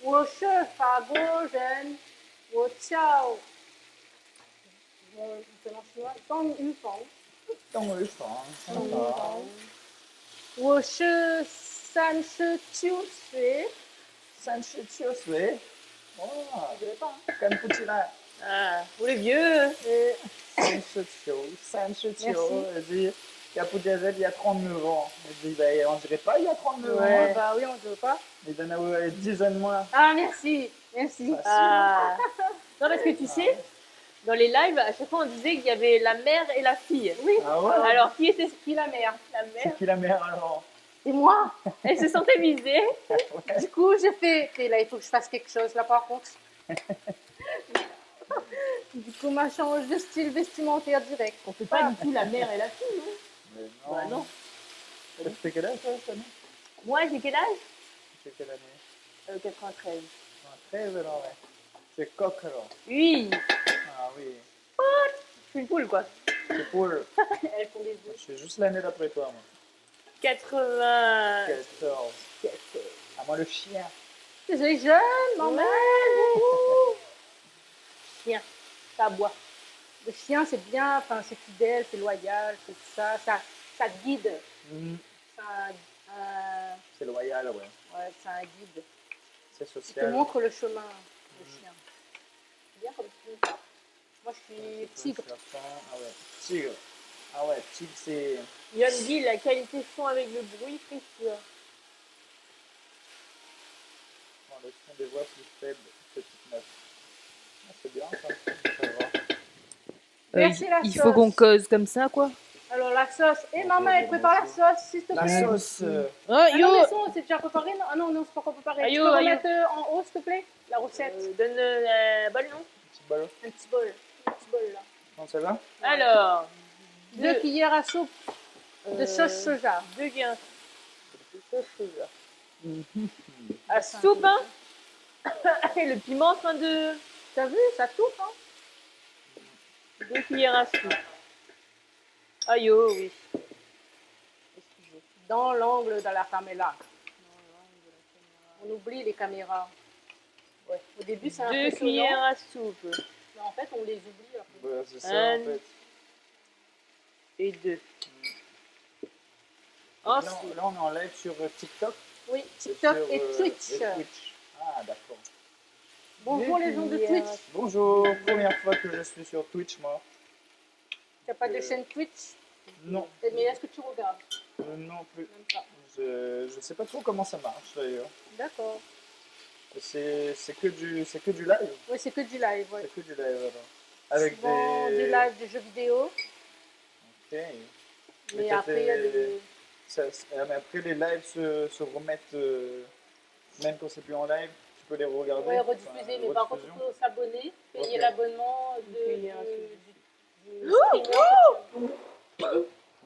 [SPEAKER 2] 我是法国人，我叫怎么说？张玉凤。
[SPEAKER 3] 动物床，
[SPEAKER 2] 张玉凤。我是39岁。
[SPEAKER 3] 39岁。哇，
[SPEAKER 2] Je dirais pas. Hein.
[SPEAKER 3] 跟不起来。
[SPEAKER 1] Ah, vous les vieux.
[SPEAKER 3] 39. Elle dit, il y a Poudjazet, il y a 39 ans. Elle dit, ben, on dirait pas, il y a 39
[SPEAKER 1] Ouais.
[SPEAKER 3] ans.
[SPEAKER 2] Bah oui, on ne dirait pas.
[SPEAKER 3] Mais Danaou a 10 ans de moins.
[SPEAKER 2] Ah, merci. Merci.
[SPEAKER 1] Ah. Non, parce que tu sais, dans les lives, à chaque fois, on disait qu'il y avait la mère et la fille.
[SPEAKER 2] Oui.
[SPEAKER 3] Ah ouais?
[SPEAKER 1] Alors, qui était
[SPEAKER 2] Qui la mère?
[SPEAKER 1] la
[SPEAKER 3] C'est
[SPEAKER 1] mère?
[SPEAKER 3] qui la mère alors?
[SPEAKER 2] Et moi.
[SPEAKER 1] Elle se sentait visée.
[SPEAKER 2] Du coup, j'ai fait. Et là, il faut que je fasse quelque chose là, par contre. Du coup, ma change de style vestimentaire direct.
[SPEAKER 1] On fait pas du tout la mère et la fille, non?
[SPEAKER 3] Mais
[SPEAKER 1] Bah non.
[SPEAKER 3] Ça fait quel âge, toi, cette année?
[SPEAKER 1] Moi, j'ai quel âge?
[SPEAKER 3] C'est quelle année?
[SPEAKER 1] 93.
[SPEAKER 3] 13 alors, ouais. C'est coq alors.
[SPEAKER 1] Oui.
[SPEAKER 3] Ah oui.
[SPEAKER 1] Je suis une poule, quoi.
[SPEAKER 3] C'est poule.
[SPEAKER 2] Elles font des œufs.
[SPEAKER 3] Je suis juste l'année d'après toi, moi.
[SPEAKER 1] 80.
[SPEAKER 3] 14. Ah, moi, le chien.
[SPEAKER 2] C'est jeune, maman.
[SPEAKER 1] Chien. Ça boit.
[SPEAKER 2] Le chien, c'est bien, enfin, c'est fidèle, c'est loyal, c'est tout ça. Ça te guide.
[SPEAKER 3] Mm.
[SPEAKER 2] C'est un,
[SPEAKER 3] C'est loyal, ouais.
[SPEAKER 2] ouais, c'est un guide.
[SPEAKER 3] C'est
[SPEAKER 2] Il te
[SPEAKER 3] social.
[SPEAKER 2] montre le chemin, le chien. C'est bien comme tout. Moi, je suis tigre.
[SPEAKER 3] Ah ouais. Tigre. Ah ouais, tigre, c'est.
[SPEAKER 1] Yon dit la qualité son avec le bruit, précieux.
[SPEAKER 3] Bon, le son des voix plus faibles, petite meuf. Ah, c'est bien ça. Ça va.
[SPEAKER 2] Merci, la
[SPEAKER 1] il
[SPEAKER 2] sauce.
[SPEAKER 1] faut qu'on cause comme ça, quoi.
[SPEAKER 2] Alors, la sauce. Et maman, elle prépare la sauce, s'il te
[SPEAKER 3] La
[SPEAKER 2] plaît.
[SPEAKER 3] sauce.
[SPEAKER 1] Oh,
[SPEAKER 2] Ah
[SPEAKER 1] yo.
[SPEAKER 2] non, mais c'est déjà préparé, non? Ah non, non, c'est pas encore préparé.
[SPEAKER 1] Aïe,
[SPEAKER 2] Tu peux
[SPEAKER 1] aïe.
[SPEAKER 2] remettre en haut, s'il te plaît, la recette.
[SPEAKER 1] Donne la balle, non?
[SPEAKER 3] Petit ballon.
[SPEAKER 2] Un petit bol. Un petit bol, là.
[SPEAKER 3] Non, ça va?
[SPEAKER 1] Alors.
[SPEAKER 2] 2 cuillères à soupe de sauce soja.
[SPEAKER 1] 2 gains.
[SPEAKER 2] Sauce soja.
[SPEAKER 1] À soupe, hein? Et le piment en train de.
[SPEAKER 2] T'as vu, ça touche, hein?
[SPEAKER 1] 2 cuillères à soupe. Aïe, oh, oui.
[SPEAKER 2] Dans l'angle de la caméra. On oublie les caméras. Ouais. Au début, c'est
[SPEAKER 1] 2
[SPEAKER 2] impressionnant.
[SPEAKER 1] cuillères à soupe.
[SPEAKER 2] Mais en fait, on les oublie après.
[SPEAKER 3] Ouais, c'est ça
[SPEAKER 1] Un.
[SPEAKER 3] en fait.
[SPEAKER 1] Et 2.
[SPEAKER 3] Là,
[SPEAKER 1] Ensuite.
[SPEAKER 3] là, on est en live sur TikTok.
[SPEAKER 2] Oui, TikTok
[SPEAKER 3] sur,
[SPEAKER 2] et Twitch.
[SPEAKER 3] Ah, d'accord.
[SPEAKER 2] Bonjour les gens de Twitch.
[SPEAKER 3] Bonjour, première fois que je suis sur Twitch, moi.
[SPEAKER 2] T'as pas de chaîne Twitch?
[SPEAKER 3] Non,
[SPEAKER 2] Mais est-ce que tu regardes?
[SPEAKER 3] non plus.
[SPEAKER 2] Même pas.
[SPEAKER 3] Je sais pas trop comment ça marche d'ailleurs.
[SPEAKER 2] D'accord.
[SPEAKER 3] C'est que du live.
[SPEAKER 2] Oui, c'est que du live. Ouais.
[SPEAKER 3] C'est que du live alors. Avec
[SPEAKER 2] Souvent,
[SPEAKER 3] des.
[SPEAKER 2] du live de jeux vidéo.
[SPEAKER 3] Ok.
[SPEAKER 2] Mais
[SPEAKER 3] t'as
[SPEAKER 2] après, il y a
[SPEAKER 3] des-
[SPEAKER 2] des.
[SPEAKER 3] Mais après les lives se remettent, même quand c'est plus en live, tu peux les regarder.
[SPEAKER 2] Ouais, rediffuser. Mais par contre, il faut s'abonner, payer
[SPEAKER 3] Ok.
[SPEAKER 2] l'abonnement
[SPEAKER 1] Cuillère à
[SPEAKER 2] du streamer.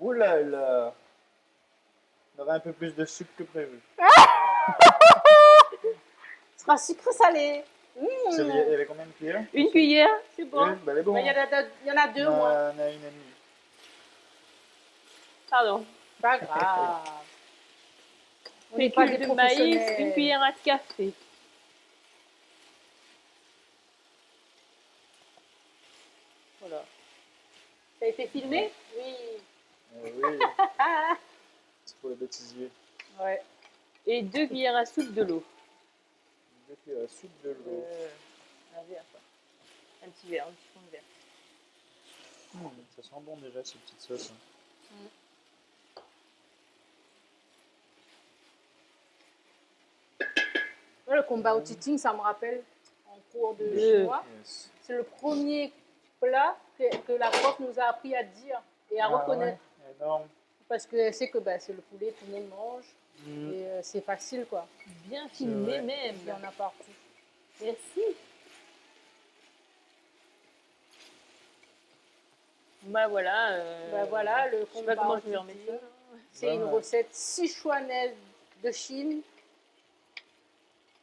[SPEAKER 3] Ouh là là. On aurait un peu plus de sucre que prévu.
[SPEAKER 2] Ce sera sucré-salé.
[SPEAKER 3] Il y avait combien de cuillères?
[SPEAKER 1] Une cuillère, c'est
[SPEAKER 3] Oui,
[SPEAKER 1] bon.
[SPEAKER 3] bah elle est bon.
[SPEAKER 2] Il y en a deux,
[SPEAKER 3] On
[SPEAKER 2] moi.
[SPEAKER 3] en a une et demie.
[SPEAKER 1] Pardon.
[SPEAKER 2] Pas grave. On n'est pas des
[SPEAKER 1] Fécule de maïs,
[SPEAKER 2] professionnels.
[SPEAKER 1] une cuillère à café. Voilà.
[SPEAKER 2] Ça a été filmé? Oui.
[SPEAKER 3] Oui, c'est pour les bêtisiers.
[SPEAKER 2] Ouais.
[SPEAKER 1] Et 2 cuillères à soupe de l'eau.
[SPEAKER 3] Depuis la soupe de l'eau.
[SPEAKER 1] Un verre, quoi. Un petit verre, un petit fond de verre.
[SPEAKER 3] Ça sent bon déjà ces petites sauces.
[SPEAKER 2] Ouais, le kombucha chiting, ça me rappelle en cours de
[SPEAKER 1] Le-
[SPEAKER 2] chinois.
[SPEAKER 3] Yes.
[SPEAKER 2] C'est le premier plat que la prof nous a appris à dire et à reconnaître.
[SPEAKER 3] Ouais, énorme.
[SPEAKER 2] Parce qu'elle sait que c'est le poulet, tout le monde mange.
[SPEAKER 3] Mm.
[SPEAKER 2] Et c'est facile, quoi.
[SPEAKER 1] Bien
[SPEAKER 3] C'est
[SPEAKER 1] filmé
[SPEAKER 3] vrai.
[SPEAKER 1] même.
[SPEAKER 2] Il y en a partout.
[SPEAKER 1] Merci. Bah voilà.
[SPEAKER 2] Voilà, le
[SPEAKER 1] Je sais pas comment
[SPEAKER 2] kombucha
[SPEAKER 1] je vais remettre ça.
[SPEAKER 2] chiting. C'est une
[SPEAKER 3] Voilà.
[SPEAKER 2] recette sichuanaise de Chine.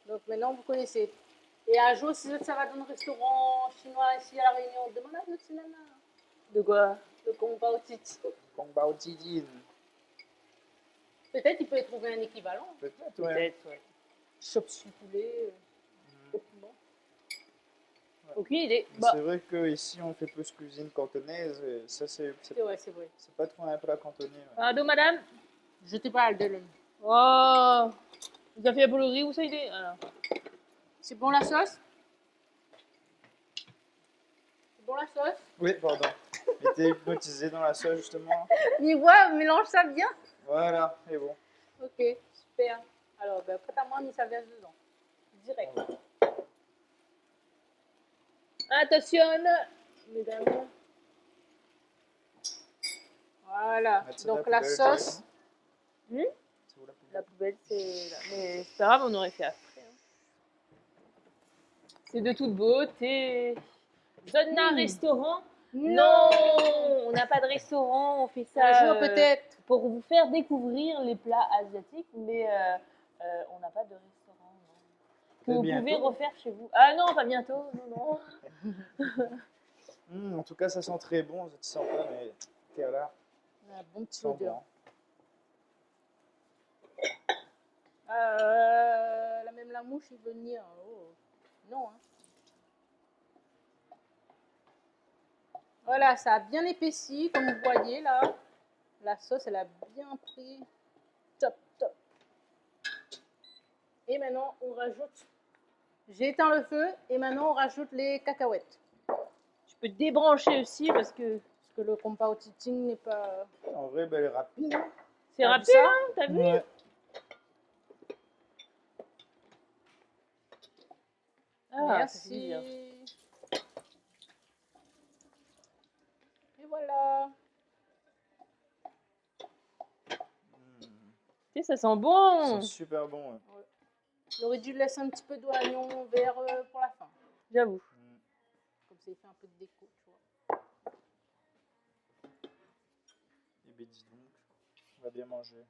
[SPEAKER 2] Donc maintenant, vous connaissez. Et un jour, si ça va dans un restaurant chinois ici à La Réunion, demande à notre nana.
[SPEAKER 1] De quoi?
[SPEAKER 2] Le kombucha chiting.
[SPEAKER 3] Kongbao Jijin.
[SPEAKER 2] Peut-être il peut y trouver un équivalent.
[SPEAKER 3] Peut-être, ouais.
[SPEAKER 1] Peut-être, ouais.
[SPEAKER 2] Chop suey poulet, au piment.
[SPEAKER 1] Aucune idée.
[SPEAKER 3] Mais
[SPEAKER 1] Bah,
[SPEAKER 3] c'est vrai qu'ici on fait plus cuisine cantonaise et ça c'est
[SPEAKER 2] Ouais, c'est vrai.
[SPEAKER 3] pas trop un plat cantonais. Ouais.
[SPEAKER 1] pardon, madame.
[SPEAKER 2] Je te parle de l'homme.
[SPEAKER 1] Oh, vous avez fait pour le riz ou ça il est alors.
[SPEAKER 2] C'est bon la sauce? C'est bon la sauce?
[SPEAKER 3] Oui, pardon. J'étais hypnotisé dans la sauce justement.
[SPEAKER 2] Nivois, mélange ça bien.
[SPEAKER 3] Voilà, et bon.
[SPEAKER 2] Ok, super. Alors, prête à moi, mis ça verse dedans. Direct.
[SPEAKER 1] Attention,
[SPEAKER 2] Mesdames. Voilà.
[SPEAKER 3] Mettre ça dans
[SPEAKER 2] Donc la
[SPEAKER 3] poubelle,
[SPEAKER 2] sauce.
[SPEAKER 3] direct, hein. C'est où la poubelle?
[SPEAKER 1] la poubelle c'est là. Mais c'est pas grave, on aurait fait après. Hein. C'est de toute beauté. Zona restaurant. Non, on n'a pas de restaurant, on fait ça
[SPEAKER 2] Un jour peut-être.
[SPEAKER 1] pour vous faire découvrir les plats asiatiques, mais on n'a pas de restaurant. Non. Que
[SPEAKER 3] Mais
[SPEAKER 1] vous
[SPEAKER 3] bientôt.
[SPEAKER 1] pouvez refaire chez vous. Ah non, pas bientôt, non, non.
[SPEAKER 3] En tout cas, ça sent très bon. Je ne sens pas, mais là,
[SPEAKER 2] Un bon petit
[SPEAKER 3] ça sent
[SPEAKER 2] odeur.
[SPEAKER 3] bon.
[SPEAKER 2] La même la mouche, il veut venir. Oh. Non, hein. Voilà, ça a bien épaissi, comme vous voyez là. La sauce, elle a bien pris. Top, top. Et maintenant, on rajoute. J'ai éteint le feu et maintenant, on rajoute les cacahuètes.
[SPEAKER 1] Je peux débrancher aussi parce que
[SPEAKER 2] Parce que le kombucha chiting n'est pas.
[SPEAKER 3] En vrai, elle est rapide. Hein.
[SPEAKER 1] c'est
[SPEAKER 2] T'as vu
[SPEAKER 1] rapide,
[SPEAKER 2] ça
[SPEAKER 1] hein, t'as vu?
[SPEAKER 3] Ouais.
[SPEAKER 1] Ah, ça fait plaisir.
[SPEAKER 2] Merci. Et voilà.
[SPEAKER 3] Mm.
[SPEAKER 1] Tu sais, ça sent bon.
[SPEAKER 3] C'est super bon. Ouais.
[SPEAKER 2] J'aurais dû laisser un petit peu d'oignon vert pour la fin.
[SPEAKER 1] J'avoue.
[SPEAKER 3] Mm.
[SPEAKER 2] Comme ça, il fait un peu de déco, tu vois.
[SPEAKER 3] Et ben dis donc, on va bien manger.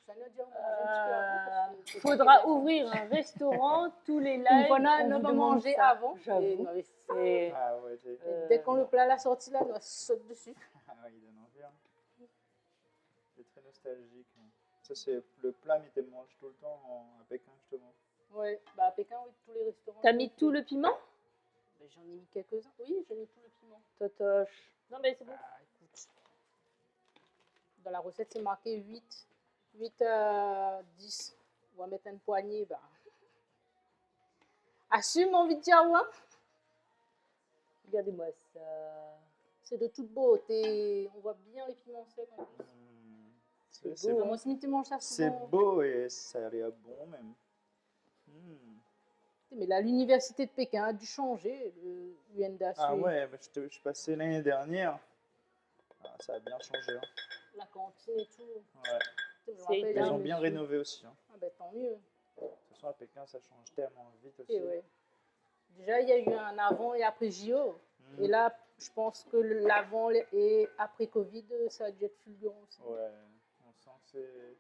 [SPEAKER 2] Ça nous a dit, on va manger un petit peu avant, parce que c'est
[SPEAKER 1] Faudra
[SPEAKER 2] pas
[SPEAKER 1] ouvrir un restaurant, tous les lives.
[SPEAKER 2] Ivona,
[SPEAKER 1] on
[SPEAKER 2] ne
[SPEAKER 1] vous
[SPEAKER 2] va
[SPEAKER 1] demande
[SPEAKER 2] manger
[SPEAKER 1] ça.
[SPEAKER 2] avant. Et
[SPEAKER 1] J'avoue.
[SPEAKER 2] nous avait faim.
[SPEAKER 1] C'est-
[SPEAKER 3] Ah ouais,
[SPEAKER 2] Et dès qu'on le plat l'a sorti là, nous saute dessus.
[SPEAKER 3] ah, ouais, il donne envie. Hein. C'est très nostalgique. Hein. Ça, c'est le plat, mais tu manges tout le temps à Pékin, justement.
[SPEAKER 2] Ouais, bah à Pékin, oui, tous les restaurants.
[SPEAKER 1] T'as mis tout le piment?
[SPEAKER 2] Bah, j'en ai mis quelques-uns. Oui, j'ai mis tout le piment.
[SPEAKER 1] Totoche. Non, mais c'est bon.
[SPEAKER 2] Ah, écoute. Dans la recette, c'est marqué 8 à 10. On va mettre une poignée. Bah. Assume, envie de dire, ouais.
[SPEAKER 1] Regardez-moi ça.
[SPEAKER 2] C'est de toute beauté. On voit bien les piments secs en plus.
[SPEAKER 3] C'est
[SPEAKER 1] beau,
[SPEAKER 3] bon.
[SPEAKER 2] Moi, si tu manges ça
[SPEAKER 3] C'est
[SPEAKER 2] souvent.
[SPEAKER 3] beau et ça a l'air bon même.
[SPEAKER 2] Mais là, l'université de Pékin a dû changer. Le UNDA.
[SPEAKER 3] Ah ouais, bah, je suis passé l'année dernière. Ah, ça a bien changé. Hein.
[SPEAKER 2] La cantine et tout.
[SPEAKER 3] Ouais.
[SPEAKER 2] Je me
[SPEAKER 1] C'est
[SPEAKER 2] rappelle,
[SPEAKER 3] Ils
[SPEAKER 1] bien,
[SPEAKER 3] ont bien
[SPEAKER 1] monsieur.
[SPEAKER 3] rénové aussi. Hein.
[SPEAKER 2] Ah ben tant mieux.
[SPEAKER 3] De toute façon, à Pékin, ça change tellement vite aussi.
[SPEAKER 2] Et ouais. Déjà, il y a eu un avant et après JO.
[SPEAKER 3] Mm.
[SPEAKER 2] Et là, je pense que l'avant et après Covid, ça a dû être fulgurant aussi.
[SPEAKER 3] Ouais, on sent que c'est.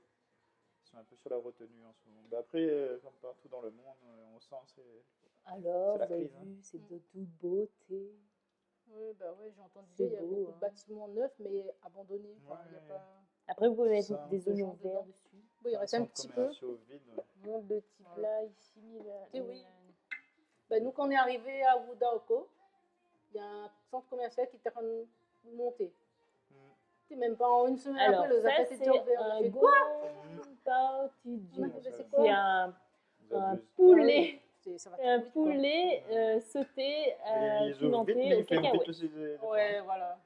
[SPEAKER 3] Ils sont un peu sur la retenue en ce moment. Bah après, comme partout dans le monde, on sent que c'est.
[SPEAKER 1] Alors,
[SPEAKER 3] C'est la
[SPEAKER 1] vous avez
[SPEAKER 3] crise, hein.
[SPEAKER 1] vu, c'est de toute beauté.
[SPEAKER 2] Oui, bah ouais, j'ai entendu
[SPEAKER 1] C'est
[SPEAKER 2] dire, il y a
[SPEAKER 1] beau,
[SPEAKER 2] beaucoup
[SPEAKER 1] hein.
[SPEAKER 2] de bâtiments neufs, mais abandonnés. Enfin, il y a
[SPEAKER 3] Ouais.
[SPEAKER 2] pas...
[SPEAKER 1] Après, vous pouvez mettre
[SPEAKER 3] Ça,
[SPEAKER 1] des
[SPEAKER 2] de
[SPEAKER 1] oignons
[SPEAKER 2] gens
[SPEAKER 1] verts
[SPEAKER 2] dedans.
[SPEAKER 1] dessus.
[SPEAKER 2] Bon, il reste un petit peu.
[SPEAKER 3] Commerciaux vides. Ouais.
[SPEAKER 1] Monte de type
[SPEAKER 2] Ouais.
[SPEAKER 1] là, ici, là.
[SPEAKER 2] Et oui. Ben, nous, quand on est arrivé à Wudaoko, il y a un centre commercial qui était en train de monter.
[SPEAKER 3] Mm.
[SPEAKER 2] T'es même pas en une semaine
[SPEAKER 1] Alors,
[SPEAKER 2] après, le
[SPEAKER 1] ça,
[SPEAKER 2] zappet était
[SPEAKER 1] c'est
[SPEAKER 2] ouvert. On a
[SPEAKER 1] un
[SPEAKER 2] fait quoi?
[SPEAKER 1] gompa
[SPEAKER 2] On a fait, c'est
[SPEAKER 1] C'est
[SPEAKER 2] quoi?
[SPEAKER 3] Vous
[SPEAKER 1] un
[SPEAKER 3] abusez.
[SPEAKER 1] poulet,
[SPEAKER 2] Ça va
[SPEAKER 1] un
[SPEAKER 2] trop vite, quoi.
[SPEAKER 1] poulet sauté,
[SPEAKER 3] Et ils ouvrent vite,
[SPEAKER 1] pimenté
[SPEAKER 3] mais
[SPEAKER 1] au
[SPEAKER 3] ils ferment vite
[SPEAKER 1] cacahuètes.
[SPEAKER 3] aussi. Des fois.
[SPEAKER 2] Ouais, voilà.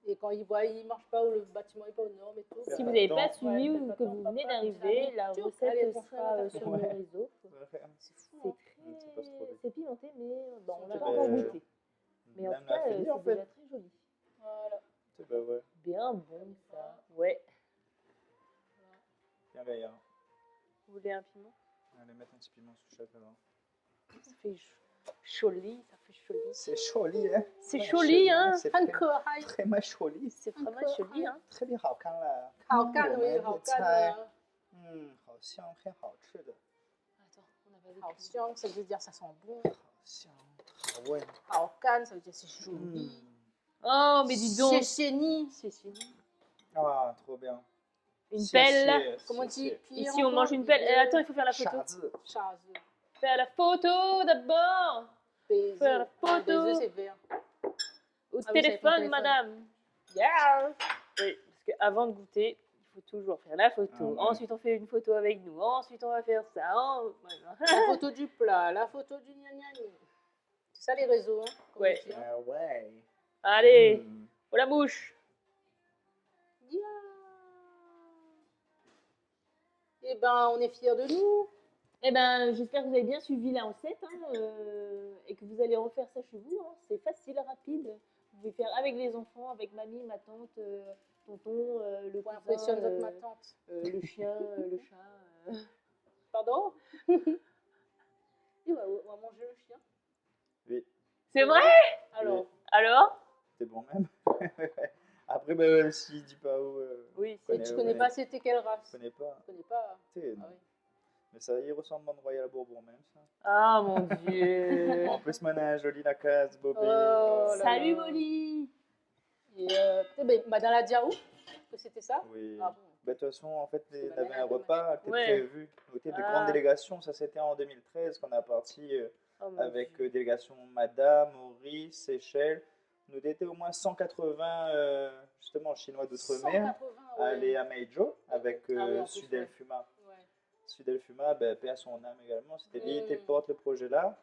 [SPEAKER 2] Et quand ils voient, ils marchent pas ou le bâtiment est pas aux normes et tout.
[SPEAKER 1] Si
[SPEAKER 3] Ouais.
[SPEAKER 1] vous n'avez pas
[SPEAKER 3] Attends.
[SPEAKER 1] suivi
[SPEAKER 2] Ouais,
[SPEAKER 1] ou que
[SPEAKER 2] attends,
[SPEAKER 1] vous
[SPEAKER 2] papa,
[SPEAKER 1] venez
[SPEAKER 2] ça
[SPEAKER 1] d'arriver,
[SPEAKER 2] arrive.
[SPEAKER 1] la
[SPEAKER 2] Tchouc,
[SPEAKER 1] recette
[SPEAKER 2] allez, on fait
[SPEAKER 1] sera
[SPEAKER 2] un
[SPEAKER 1] sur
[SPEAKER 3] Ouais.
[SPEAKER 1] nos réseaux.
[SPEAKER 3] Ouais.
[SPEAKER 2] C'est fou,
[SPEAKER 1] C'est
[SPEAKER 2] hein.
[SPEAKER 3] C'est pas trop vite.
[SPEAKER 1] c'est pimenté, mais bon, on n'a
[SPEAKER 2] C'est
[SPEAKER 1] pas
[SPEAKER 3] pas
[SPEAKER 1] encore
[SPEAKER 3] vrai.
[SPEAKER 1] goûté. Mais en
[SPEAKER 3] Même
[SPEAKER 1] tout cas,
[SPEAKER 3] la fini, en
[SPEAKER 1] c'est
[SPEAKER 3] fait.
[SPEAKER 1] déjà très joli.
[SPEAKER 2] Voilà.
[SPEAKER 3] C'est pas vrai.
[SPEAKER 1] Bien bon ça. Ouais.
[SPEAKER 3] Tiens, là, il y a.
[SPEAKER 1] Vous voulez un piment?
[SPEAKER 3] Allez, mettre un petit piment sous chaque alors.
[SPEAKER 1] Ça fait joli, ça fait joli.
[SPEAKER 3] C'est joli, hein?
[SPEAKER 1] C'est
[SPEAKER 3] Ouais,
[SPEAKER 1] joli, hein?
[SPEAKER 3] C'est
[SPEAKER 2] 很
[SPEAKER 3] très,
[SPEAKER 2] 可爱，
[SPEAKER 3] très joli.
[SPEAKER 1] C'est vraiment joli, hein?
[SPEAKER 3] 特别好看了。
[SPEAKER 2] 好干
[SPEAKER 3] 我
[SPEAKER 2] 对，好
[SPEAKER 3] 们的
[SPEAKER 2] 干
[SPEAKER 3] 菜，
[SPEAKER 2] 啊，
[SPEAKER 3] 好香，很好吃的。
[SPEAKER 1] Attends, on n'a pas vu.
[SPEAKER 2] 好香，ça veut dire ça sent bon.
[SPEAKER 3] 好香，好味。
[SPEAKER 2] 好干，ça veut dire c'est joli.
[SPEAKER 1] 哦 mais dis donc.
[SPEAKER 2] 谢谢你。
[SPEAKER 1] C'est fini.
[SPEAKER 3] Ah, trop bien.
[SPEAKER 1] Une
[SPEAKER 3] 谢谢
[SPEAKER 1] pelle.
[SPEAKER 2] Comment on dit? Puis
[SPEAKER 1] Ici, on mange une pelle. Eh, attends, il faut faire la photo.
[SPEAKER 3] 傻子，
[SPEAKER 2] Charles.
[SPEAKER 1] Faire la photo d'abord.
[SPEAKER 2] Baiser.
[SPEAKER 1] Faire la photo.
[SPEAKER 2] Baiser, c'est vert.
[SPEAKER 1] Au
[SPEAKER 2] Ah oui,
[SPEAKER 1] téléphone,
[SPEAKER 2] ça, téléphone.
[SPEAKER 1] madame. Yeah. Oui, parce qu'avant de goûter, il faut toujours faire la photo.
[SPEAKER 3] Ah ouais.
[SPEAKER 1] Ensuite, on fait une photo avec nous. Ensuite, on va faire ça.
[SPEAKER 2] La photo du plat, la photo du gna gna gna. C'est ça les réseaux, hein, comme
[SPEAKER 1] Ouais.
[SPEAKER 2] on dit, hein.
[SPEAKER 3] Ah ouais.
[SPEAKER 1] Allez,
[SPEAKER 3] Mm.
[SPEAKER 1] pour la bouche.
[SPEAKER 2] Yeah. Eh ben, on est fiers de nous.
[SPEAKER 1] Eh ben, j'espère que vous avez bien suivi la recette et que vous allez refaire ça chez vous. Hein. C'est facile, rapide. Vous pouvez faire avec les enfants, avec mamie, ma tante, tonton, le
[SPEAKER 2] Pour
[SPEAKER 1] cousin,
[SPEAKER 2] impressionner notre ma tante.
[SPEAKER 1] le chien, le chat.
[SPEAKER 2] Pardon? Et on va manger le chien.
[SPEAKER 3] Oui,
[SPEAKER 1] C'est vrai?
[SPEAKER 2] Alors,
[SPEAKER 1] Alors?
[SPEAKER 3] c'est bon même. Après, bah, s'il dit pas où.
[SPEAKER 1] Oui,
[SPEAKER 2] mais
[SPEAKER 3] connais-
[SPEAKER 2] tu connais pas c'était quelle race?
[SPEAKER 3] Je connais pas.
[SPEAKER 2] Tu connais pas?
[SPEAKER 3] Tu sais,
[SPEAKER 2] Ah oui.
[SPEAKER 3] mais ça, il ressemble à un Royal Bourbon même, ça.
[SPEAKER 1] Ah mon dieu.
[SPEAKER 3] En plus, maintenant, un joli la case, Bobby.
[SPEAKER 2] Oh là
[SPEAKER 1] Salut
[SPEAKER 2] là.
[SPEAKER 1] Molly.
[SPEAKER 2] Et dans la Diaou, que c'était ça?
[SPEAKER 3] Oui.
[SPEAKER 2] Ah bon.
[SPEAKER 3] Bah, de toute façon, en fait,
[SPEAKER 2] que
[SPEAKER 3] on
[SPEAKER 2] ma
[SPEAKER 3] avait
[SPEAKER 2] mère
[SPEAKER 3] un
[SPEAKER 2] avait
[SPEAKER 3] repas qui était
[SPEAKER 1] Ouais.
[SPEAKER 3] prévu. On était de
[SPEAKER 1] Ah.
[SPEAKER 3] grande délégation. Ça, c'était en 2013 qu'on a parti
[SPEAKER 1] Oh, mon
[SPEAKER 3] avec
[SPEAKER 1] Dieu.
[SPEAKER 3] délégation Madame, Maurice, Seychelles. Nous étions au moins 180 justement Chinois d'outre-mer.
[SPEAKER 2] 180, ouais.
[SPEAKER 3] Aller à Meizhou avec
[SPEAKER 2] Ah oui, en plus,
[SPEAKER 3] Sudel
[SPEAKER 2] ouais.
[SPEAKER 3] Fuma.
[SPEAKER 2] Ouais.
[SPEAKER 3] Sudel Fuma, ben, paix à son âme également. C'était lui qui
[SPEAKER 2] Mm.
[SPEAKER 3] porte le projet là.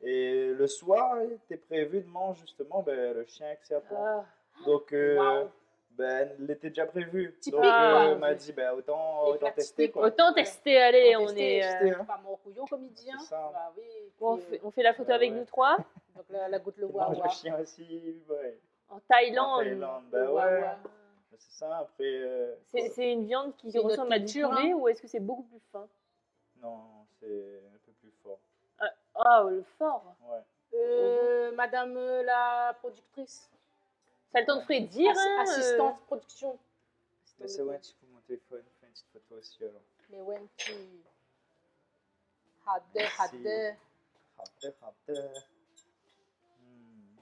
[SPEAKER 3] Et le soir, il était prévu de manger justement ben, le chien avec ses apports.
[SPEAKER 1] Ah.
[SPEAKER 3] Donc,
[SPEAKER 2] Waouh.
[SPEAKER 3] ben, il était déjà prévu.
[SPEAKER 2] Typique,
[SPEAKER 3] Donc,
[SPEAKER 1] quoi.
[SPEAKER 3] m'a dit, ben, autant,
[SPEAKER 2] Les
[SPEAKER 3] autant
[SPEAKER 2] plats
[SPEAKER 3] tester.
[SPEAKER 2] typiques,
[SPEAKER 3] Quoi.
[SPEAKER 1] Autant tester, allez, on
[SPEAKER 2] Tester,
[SPEAKER 1] est.
[SPEAKER 3] tester, hein.
[SPEAKER 2] Pas mon couillon comme il dit. Hein.
[SPEAKER 3] C'est ça.
[SPEAKER 2] Bah oui. et
[SPEAKER 1] Bon,
[SPEAKER 2] puis,
[SPEAKER 1] on fait la photo
[SPEAKER 3] Ouais,
[SPEAKER 1] avec
[SPEAKER 3] ouais.
[SPEAKER 1] nous trois.
[SPEAKER 2] donc la goutte le
[SPEAKER 3] Il mange
[SPEAKER 2] wawa.
[SPEAKER 3] le chien aussi. Ouais.
[SPEAKER 1] En
[SPEAKER 3] En
[SPEAKER 1] Thaïlande.
[SPEAKER 3] Thaïlande,
[SPEAKER 2] Le
[SPEAKER 3] ben ouais.
[SPEAKER 2] wawa.
[SPEAKER 3] C'est ça, après.
[SPEAKER 1] C'est une viande qui
[SPEAKER 2] C'est notre
[SPEAKER 1] ressemble à du
[SPEAKER 2] culture,
[SPEAKER 1] poulet
[SPEAKER 2] hein.
[SPEAKER 1] ou est-ce que c'est beaucoup plus fin?
[SPEAKER 3] Non, c'est un peu plus fort.
[SPEAKER 1] Ah, le fort.
[SPEAKER 3] Ouais.
[SPEAKER 2] Madame la productrice.
[SPEAKER 1] Ça a le temps de frédir. Hein,
[SPEAKER 2] Assistante production.
[SPEAKER 3] Mais c'est ouais, tu peux mon téléphone, fais une petite photo aussi alors.
[SPEAKER 2] Mais ouais, tu. Hadde.
[SPEAKER 3] Raté. Hmm.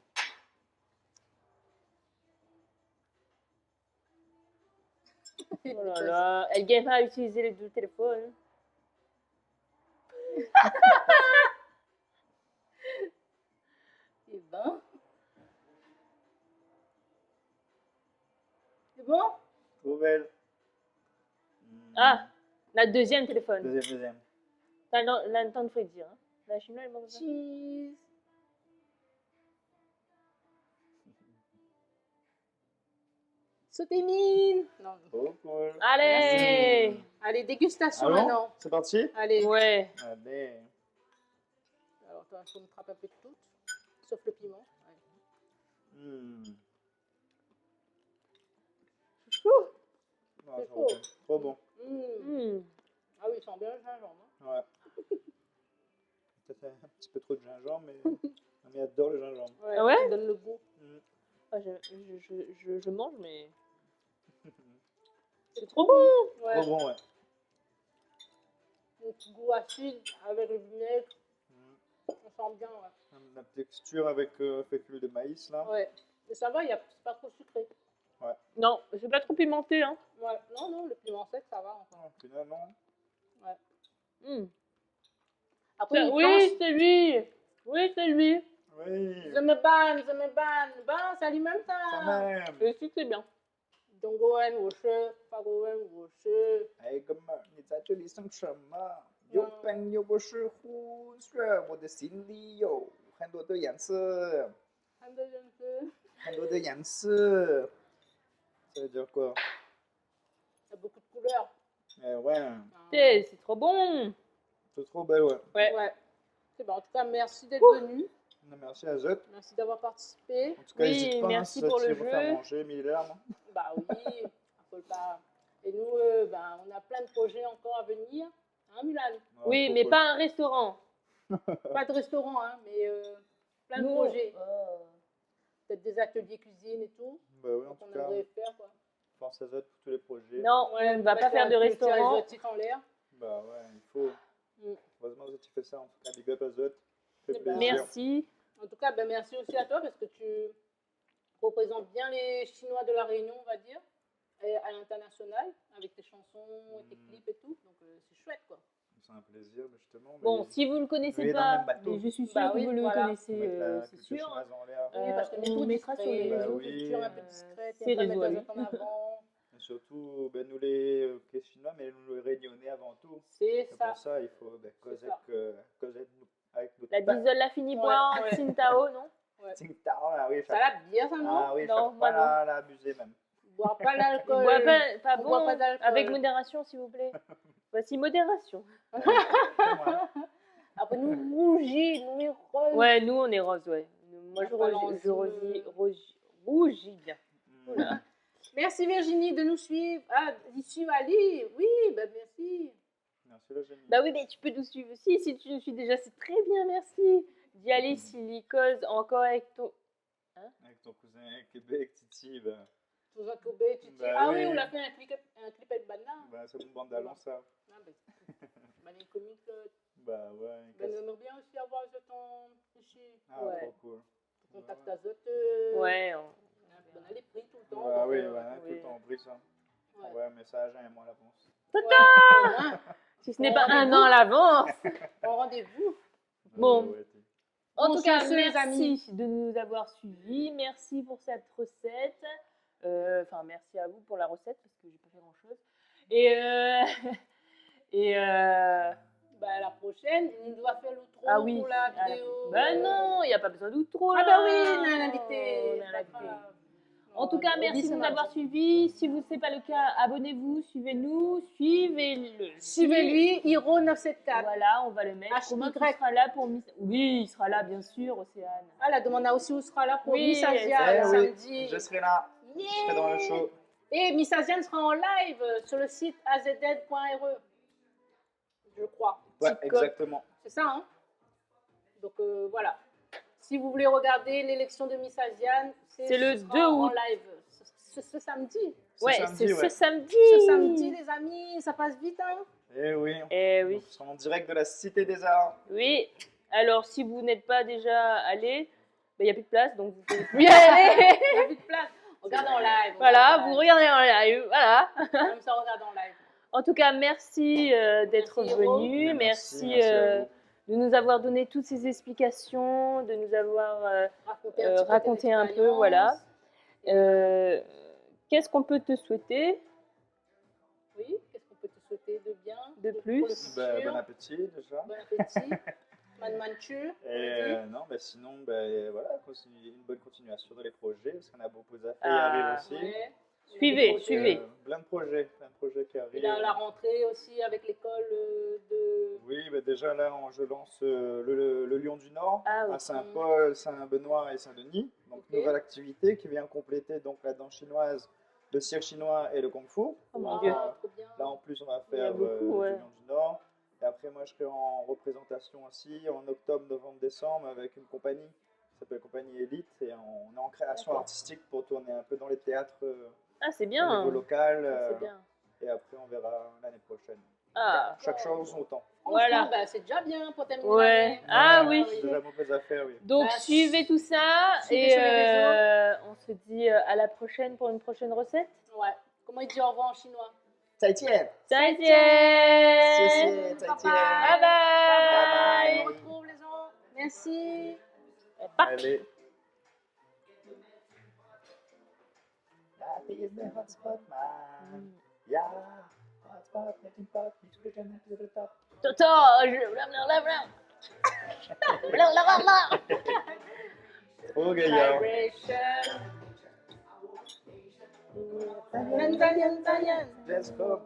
[SPEAKER 1] Oh là là, elle gagne pas à utiliser les deux téléphones.
[SPEAKER 2] Et ben. C'est bon?
[SPEAKER 3] Trop belle. Hmm.
[SPEAKER 1] Ah, la deuxième téléphone.
[SPEAKER 3] Deuxième.
[SPEAKER 1] T'as le temps de frédir. Hein. La chinoise, elle mange ça.
[SPEAKER 2] Cheese. Sauté mine. Non.
[SPEAKER 3] Trop cool.
[SPEAKER 1] Allez.
[SPEAKER 2] Allez, dégustation
[SPEAKER 3] Allons,
[SPEAKER 2] maintenant.
[SPEAKER 3] c'est parti.
[SPEAKER 2] Allez.
[SPEAKER 1] Ouais.
[SPEAKER 3] Allez.
[SPEAKER 2] Alors, toi, il faut me trapper un peu de tout. Sauf le piment. Ouais.
[SPEAKER 3] Hmm.
[SPEAKER 2] C'est chaud.
[SPEAKER 3] Ah,
[SPEAKER 2] C'est
[SPEAKER 3] trop
[SPEAKER 2] chaud.
[SPEAKER 3] bon. Trop bon.
[SPEAKER 1] Hmm.
[SPEAKER 2] Ah oui, il sent bien le gingembre. Hein.
[SPEAKER 3] Ouais. Peut-être un petit peu trop de gingembre, mais mamie adore le gingembre.
[SPEAKER 2] Ouais,
[SPEAKER 1] Ah ouais?
[SPEAKER 2] ça donne le goût.
[SPEAKER 3] Hmm.
[SPEAKER 1] Ah, je mange, mais. C'est trop bon.
[SPEAKER 2] Ouais.
[SPEAKER 3] Trop bon, ouais.
[SPEAKER 2] Un petit goût acide avec le vinaigre.
[SPEAKER 3] Hmm.
[SPEAKER 2] On sent bien, ouais.
[SPEAKER 3] La texture avec fécule de maïs là.
[SPEAKER 2] Ouais. Mais ça va, c'est pas trop sucré.
[SPEAKER 1] Non, c'est pas trop pimenté. Hein.
[SPEAKER 2] Ouais. Non, le piment sec, ça va. Enfin.
[SPEAKER 3] Oh, finalement.
[SPEAKER 1] Hmm.
[SPEAKER 2] Après, il
[SPEAKER 1] Oui,
[SPEAKER 2] pense,
[SPEAKER 1] c'est lui. Oui, c'est lui.
[SPEAKER 3] Oui.
[SPEAKER 2] je me banne. Ben, c'est lui-même, ça.
[SPEAKER 3] Ça même.
[SPEAKER 1] Je suis que c'est bien.
[SPEAKER 2] 中国人我是，法国人我是。
[SPEAKER 3] 哎，哥们儿，你在这里想什么？有朋友不是胡说，我的心里有很多的颜色，
[SPEAKER 2] 很多人是，
[SPEAKER 3] 很多的颜色。Ça veut dire quoi?
[SPEAKER 2] il y a beaucoup de couleurs.
[SPEAKER 3] Eh ouais,
[SPEAKER 1] C'est trop bon.
[SPEAKER 3] c'est trop belle, ouais.
[SPEAKER 2] Ouais. C'est bon. En tout cas, merci d'être venu.
[SPEAKER 3] Merci à Zot.
[SPEAKER 2] Merci d'avoir participé.
[SPEAKER 3] En tout cas,
[SPEAKER 1] Oui,
[SPEAKER 3] n'hésite pas,
[SPEAKER 1] merci
[SPEAKER 3] hein,
[SPEAKER 1] pour
[SPEAKER 3] si
[SPEAKER 1] le
[SPEAKER 3] tu veux faire
[SPEAKER 1] jeu.
[SPEAKER 3] manger Miller.
[SPEAKER 2] Bah oui, faut pas. Et nous, ben, on a plein de projets encore à venir. Hein, Milan?
[SPEAKER 1] Oui, mais pas un restaurant.
[SPEAKER 2] Pas de restaurant, hein, mais plein de
[SPEAKER 1] Nous,
[SPEAKER 2] projets. Peut-être des ateliers cuisine et tout.
[SPEAKER 3] Bah oui, en
[SPEAKER 2] Donc
[SPEAKER 3] tout
[SPEAKER 2] on
[SPEAKER 3] cas,
[SPEAKER 2] aimerait faire quoi.
[SPEAKER 3] pense à Zot pour tous les projets.
[SPEAKER 1] Non, on ne va pas faire de restaurant.
[SPEAKER 2] Exotique en l'air.
[SPEAKER 3] Bah ouais, il faut.
[SPEAKER 2] Mm.
[SPEAKER 3] Heureusement, Zot, il fait ça. En tout cas, big up à Zot. Fait
[SPEAKER 2] Eh ben,
[SPEAKER 3] plaisir.
[SPEAKER 1] Merci.
[SPEAKER 2] En tout cas, ben, merci aussi à toi parce que tu représentes bien les Chinois de la Réunion, on va dire, et à l'international, avec tes chansons, et tes clips et tout. Donc c'est chouette quoi.
[SPEAKER 3] C'est un plaisir, bah, justement.
[SPEAKER 1] Bon,
[SPEAKER 3] mais-
[SPEAKER 1] si vous ne le connaissez
[SPEAKER 3] Oui, dans le
[SPEAKER 1] pas,
[SPEAKER 3] même bateau.
[SPEAKER 1] mais je suis sûre
[SPEAKER 2] Bah
[SPEAKER 1] que
[SPEAKER 2] oui,
[SPEAKER 1] vous le
[SPEAKER 2] voilà.
[SPEAKER 1] connaissez,
[SPEAKER 3] mettre la
[SPEAKER 1] c'est
[SPEAKER 3] culture
[SPEAKER 1] sûr.
[SPEAKER 3] chinoise en l'air.
[SPEAKER 2] Oui, parce que
[SPEAKER 1] on
[SPEAKER 2] tout
[SPEAKER 1] mettra sur les
[SPEAKER 2] discret,
[SPEAKER 1] réseaux.
[SPEAKER 3] oui.
[SPEAKER 2] culture un peu discrète,
[SPEAKER 1] c'est
[SPEAKER 2] et on va mettre
[SPEAKER 1] réseau,
[SPEAKER 2] les
[SPEAKER 1] oui.
[SPEAKER 2] autres en avant.
[SPEAKER 3] Et surtout, ben, nous les Chinois, mais nous les Réunionnais avant tout.
[SPEAKER 2] C'est
[SPEAKER 3] C'est
[SPEAKER 2] ça.
[SPEAKER 3] pour ça il faut ben, causer
[SPEAKER 2] ça.
[SPEAKER 3] avec notre
[SPEAKER 1] La diesel la fini boire,
[SPEAKER 2] Ouais.
[SPEAKER 1] Tsingtao, non?
[SPEAKER 3] Tsingtao, ah oui,
[SPEAKER 2] Ça la bière, ça, non?
[SPEAKER 3] ah oui,
[SPEAKER 1] Non,
[SPEAKER 3] faut
[SPEAKER 1] moi
[SPEAKER 3] pas l'abuser même.
[SPEAKER 2] Bois pas l'alcool.
[SPEAKER 1] Bois pas
[SPEAKER 2] on
[SPEAKER 1] bon,
[SPEAKER 2] boit pas d'alcool.
[SPEAKER 1] avec modération, s'il vous plaît. Voici modération.
[SPEAKER 3] Voilà.
[SPEAKER 2] Après, nous rougis, nous les roses.
[SPEAKER 1] Ouais, nous, on est rose, ouais. Moi, je
[SPEAKER 2] On a pas
[SPEAKER 1] rougis bien.
[SPEAKER 3] Mm.
[SPEAKER 2] Merci Virginie de nous suivre. Ah, d'y suivre Ali. Oui, ben merci.
[SPEAKER 3] Merci Virginie.
[SPEAKER 1] Bah oui, mais tu peux nous suivre aussi. Si tu nous suis déjà, c'est très bien, merci. D'y aller, silicose, encore avec ton...
[SPEAKER 3] Avec ton cousin Québec, Titi, ben,
[SPEAKER 2] Tous un Kobe, tu dis.
[SPEAKER 3] Bah
[SPEAKER 2] Ah
[SPEAKER 3] oui.
[SPEAKER 2] oui, on a fait un clip avec Banna.
[SPEAKER 3] ben, c'est mon bandalon ça.
[SPEAKER 2] Ah, ben, ben, les comiques,
[SPEAKER 3] Bah ouais.
[SPEAKER 2] ben, on aimerait bien aussi avoir ce temps ici.
[SPEAKER 3] Ah,
[SPEAKER 1] Ouais.
[SPEAKER 3] trop cool.
[SPEAKER 2] Contact à Zot.
[SPEAKER 1] Ouais,
[SPEAKER 2] On a les prix tout le temps.
[SPEAKER 3] Bah
[SPEAKER 2] donc,
[SPEAKER 3] oui, voilà, tout
[SPEAKER 1] oui.
[SPEAKER 3] le temps pris ça.
[SPEAKER 2] Ouais.
[SPEAKER 3] Ouais, message à moi l'avance.
[SPEAKER 2] Hein,
[SPEAKER 1] si ce n'est
[SPEAKER 2] Bon
[SPEAKER 1] pas un
[SPEAKER 2] rendez-vous.
[SPEAKER 1] an à l'avance.
[SPEAKER 2] bon rendez-vous.
[SPEAKER 1] Bon.
[SPEAKER 3] Ouais,
[SPEAKER 1] En
[SPEAKER 2] Bon,
[SPEAKER 1] tout cas,
[SPEAKER 2] sur ce, les
[SPEAKER 1] merci de nous avoir suivis. Merci pour cette recette. Enfin, merci à vous pour la recette parce que j'ai pas fait grand chose. Et
[SPEAKER 2] Bah, à la prochaine, il nous doit faire l'outro
[SPEAKER 1] ah oui.
[SPEAKER 2] pour la vidéo.
[SPEAKER 1] Ben non, il n'y a pas besoin d'outro.
[SPEAKER 2] Ah
[SPEAKER 1] là.
[SPEAKER 2] bah oui, on a un invité.
[SPEAKER 1] On a un
[SPEAKER 2] c'est pas
[SPEAKER 1] invité.
[SPEAKER 2] grave.
[SPEAKER 1] En tout cas,
[SPEAKER 2] On
[SPEAKER 1] merci
[SPEAKER 2] dit
[SPEAKER 1] de
[SPEAKER 2] ça
[SPEAKER 1] nous
[SPEAKER 2] mardi.
[SPEAKER 1] avoir suivis. Si vous n'est pas le cas, abonnez-vous, suivez-nous, suivez-le.
[SPEAKER 2] Suivez-lui, Hiro974.
[SPEAKER 1] Voilà, on va le mettre.
[SPEAKER 2] HY.
[SPEAKER 1] Romain, tu seras là pour Oui, il sera là, bien sûr, Océane.
[SPEAKER 2] Ah, la demande aussi où sera là pour
[SPEAKER 1] Oui,
[SPEAKER 2] Miss Asia
[SPEAKER 3] Eh
[SPEAKER 2] le
[SPEAKER 3] oui,
[SPEAKER 2] samedi.
[SPEAKER 3] je serai là.
[SPEAKER 2] Yeah.
[SPEAKER 3] Je serai dans le show.
[SPEAKER 2] Et Miss Asiane sera en live sur le site azn.re. Je crois.
[SPEAKER 3] Ouais,
[SPEAKER 1] TikTok.
[SPEAKER 3] exactement.
[SPEAKER 2] C'est ça, hein? Donc voilà. Si vous voulez regarder l'élection de Miss Asiane,
[SPEAKER 1] C'est le
[SPEAKER 2] ce sera
[SPEAKER 1] 2
[SPEAKER 2] en
[SPEAKER 1] août.
[SPEAKER 2] live. Ce samedi.
[SPEAKER 1] Ouais,
[SPEAKER 3] samedi,
[SPEAKER 1] c'est
[SPEAKER 3] ouais.
[SPEAKER 1] ce samedi.
[SPEAKER 2] Ce samedi, les amis, ça passe vite, hein?
[SPEAKER 3] Eh oui.
[SPEAKER 1] Eh oui.
[SPEAKER 3] Donc, nous sommes en direct de la Cité des Arts.
[SPEAKER 1] Oui. Alors, si vous n'êtes pas déjà allé, il n'y a plus de place, donc vous pouvez plus y aller.
[SPEAKER 2] Il n'y a plus de place. Regarde en live.
[SPEAKER 1] Voilà, vous regardez en live. Voilà.
[SPEAKER 2] Comme ça, regarde en live.
[SPEAKER 1] En tout cas, merci d'être
[SPEAKER 2] Merci, Hiro.
[SPEAKER 1] venu.
[SPEAKER 3] Merci
[SPEAKER 1] Merci
[SPEAKER 3] à vous.
[SPEAKER 1] de nous avoir donné toutes ces explications, de nous avoir
[SPEAKER 2] Raconter
[SPEAKER 1] un peu, voilà. Qu'est-ce qu'on peut te souhaiter
[SPEAKER 2] Oui, qu'est-ce qu'on peut te souhaiter de bien?
[SPEAKER 1] de
[SPEAKER 2] pour
[SPEAKER 1] plus?
[SPEAKER 2] le futur?
[SPEAKER 3] Bon appétit déjà.
[SPEAKER 2] Bon appétit. Manchu.
[SPEAKER 3] Et non, sinon, voilà, une bonne continuation dans les projets, parce qu'on a beaucoup à faire
[SPEAKER 1] Ah.
[SPEAKER 3] qui arrivent aussi.
[SPEAKER 2] Ouais.
[SPEAKER 1] Suivez,
[SPEAKER 2] Donc,
[SPEAKER 1] suivez.
[SPEAKER 3] Plein de projets qui arrivent.
[SPEAKER 2] Il a la rentrée aussi avec l'école de.
[SPEAKER 3] Oui, déjà là, je lance le Lion du Nord
[SPEAKER 1] Ah oui.
[SPEAKER 3] à Saint-Paul, Saint-Benoît et Saint-Denis. Donc,
[SPEAKER 2] Ok.
[SPEAKER 3] nouvelle activité qui vient compléter donc la danse chinoise, le cirque chinois et le kung-fu.
[SPEAKER 1] Oh mon
[SPEAKER 2] Ah,
[SPEAKER 1] Dieu.
[SPEAKER 2] trop bien.
[SPEAKER 3] Là, en plus, on va
[SPEAKER 1] Il y a
[SPEAKER 3] faire
[SPEAKER 1] beaucoup, ouais.
[SPEAKER 3] du Lion du Nord. Et après, moi, je serai en représentation aussi en octobre, novembre, décembre avec une compagnie qui s'appelle Compagnie Élite. Et on est en création
[SPEAKER 2] D'accord.
[SPEAKER 3] artistique pour tourner un peu dans les théâtres
[SPEAKER 1] Ah, c'est
[SPEAKER 3] au
[SPEAKER 1] bien.
[SPEAKER 3] niveau local.
[SPEAKER 1] C'est bien.
[SPEAKER 3] Et après, on verra l'année prochaine.
[SPEAKER 1] Ah,
[SPEAKER 3] Chaque chose son temps.
[SPEAKER 1] Voilà.
[SPEAKER 2] Voilà. C'est déjà bien pour terminer.
[SPEAKER 1] Ouais.
[SPEAKER 2] l'année.
[SPEAKER 1] Ah
[SPEAKER 3] Ouais,
[SPEAKER 1] oui.
[SPEAKER 3] C'est déjà mauvaise affaire, oui.
[SPEAKER 1] donc
[SPEAKER 2] Bah,
[SPEAKER 1] suivez tout ça
[SPEAKER 2] suivez
[SPEAKER 1] et
[SPEAKER 2] sur les
[SPEAKER 1] on se dit à la prochaine pour une prochaine recette.
[SPEAKER 2] Ouais. Comment il dit au revoir en chinois?
[SPEAKER 3] 再见.
[SPEAKER 1] 再见.
[SPEAKER 3] 谢谢，再见。
[SPEAKER 1] Bye
[SPEAKER 2] Bye
[SPEAKER 1] bye.
[SPEAKER 2] On retrouve les gens. Merci.
[SPEAKER 3] Allez. That is the hotspot man. Yeah, hotspot, melting pot, mix with the to the top.
[SPEAKER 1] Toto,
[SPEAKER 3] Trop gaillard.
[SPEAKER 2] Vibration.
[SPEAKER 3] Let's go.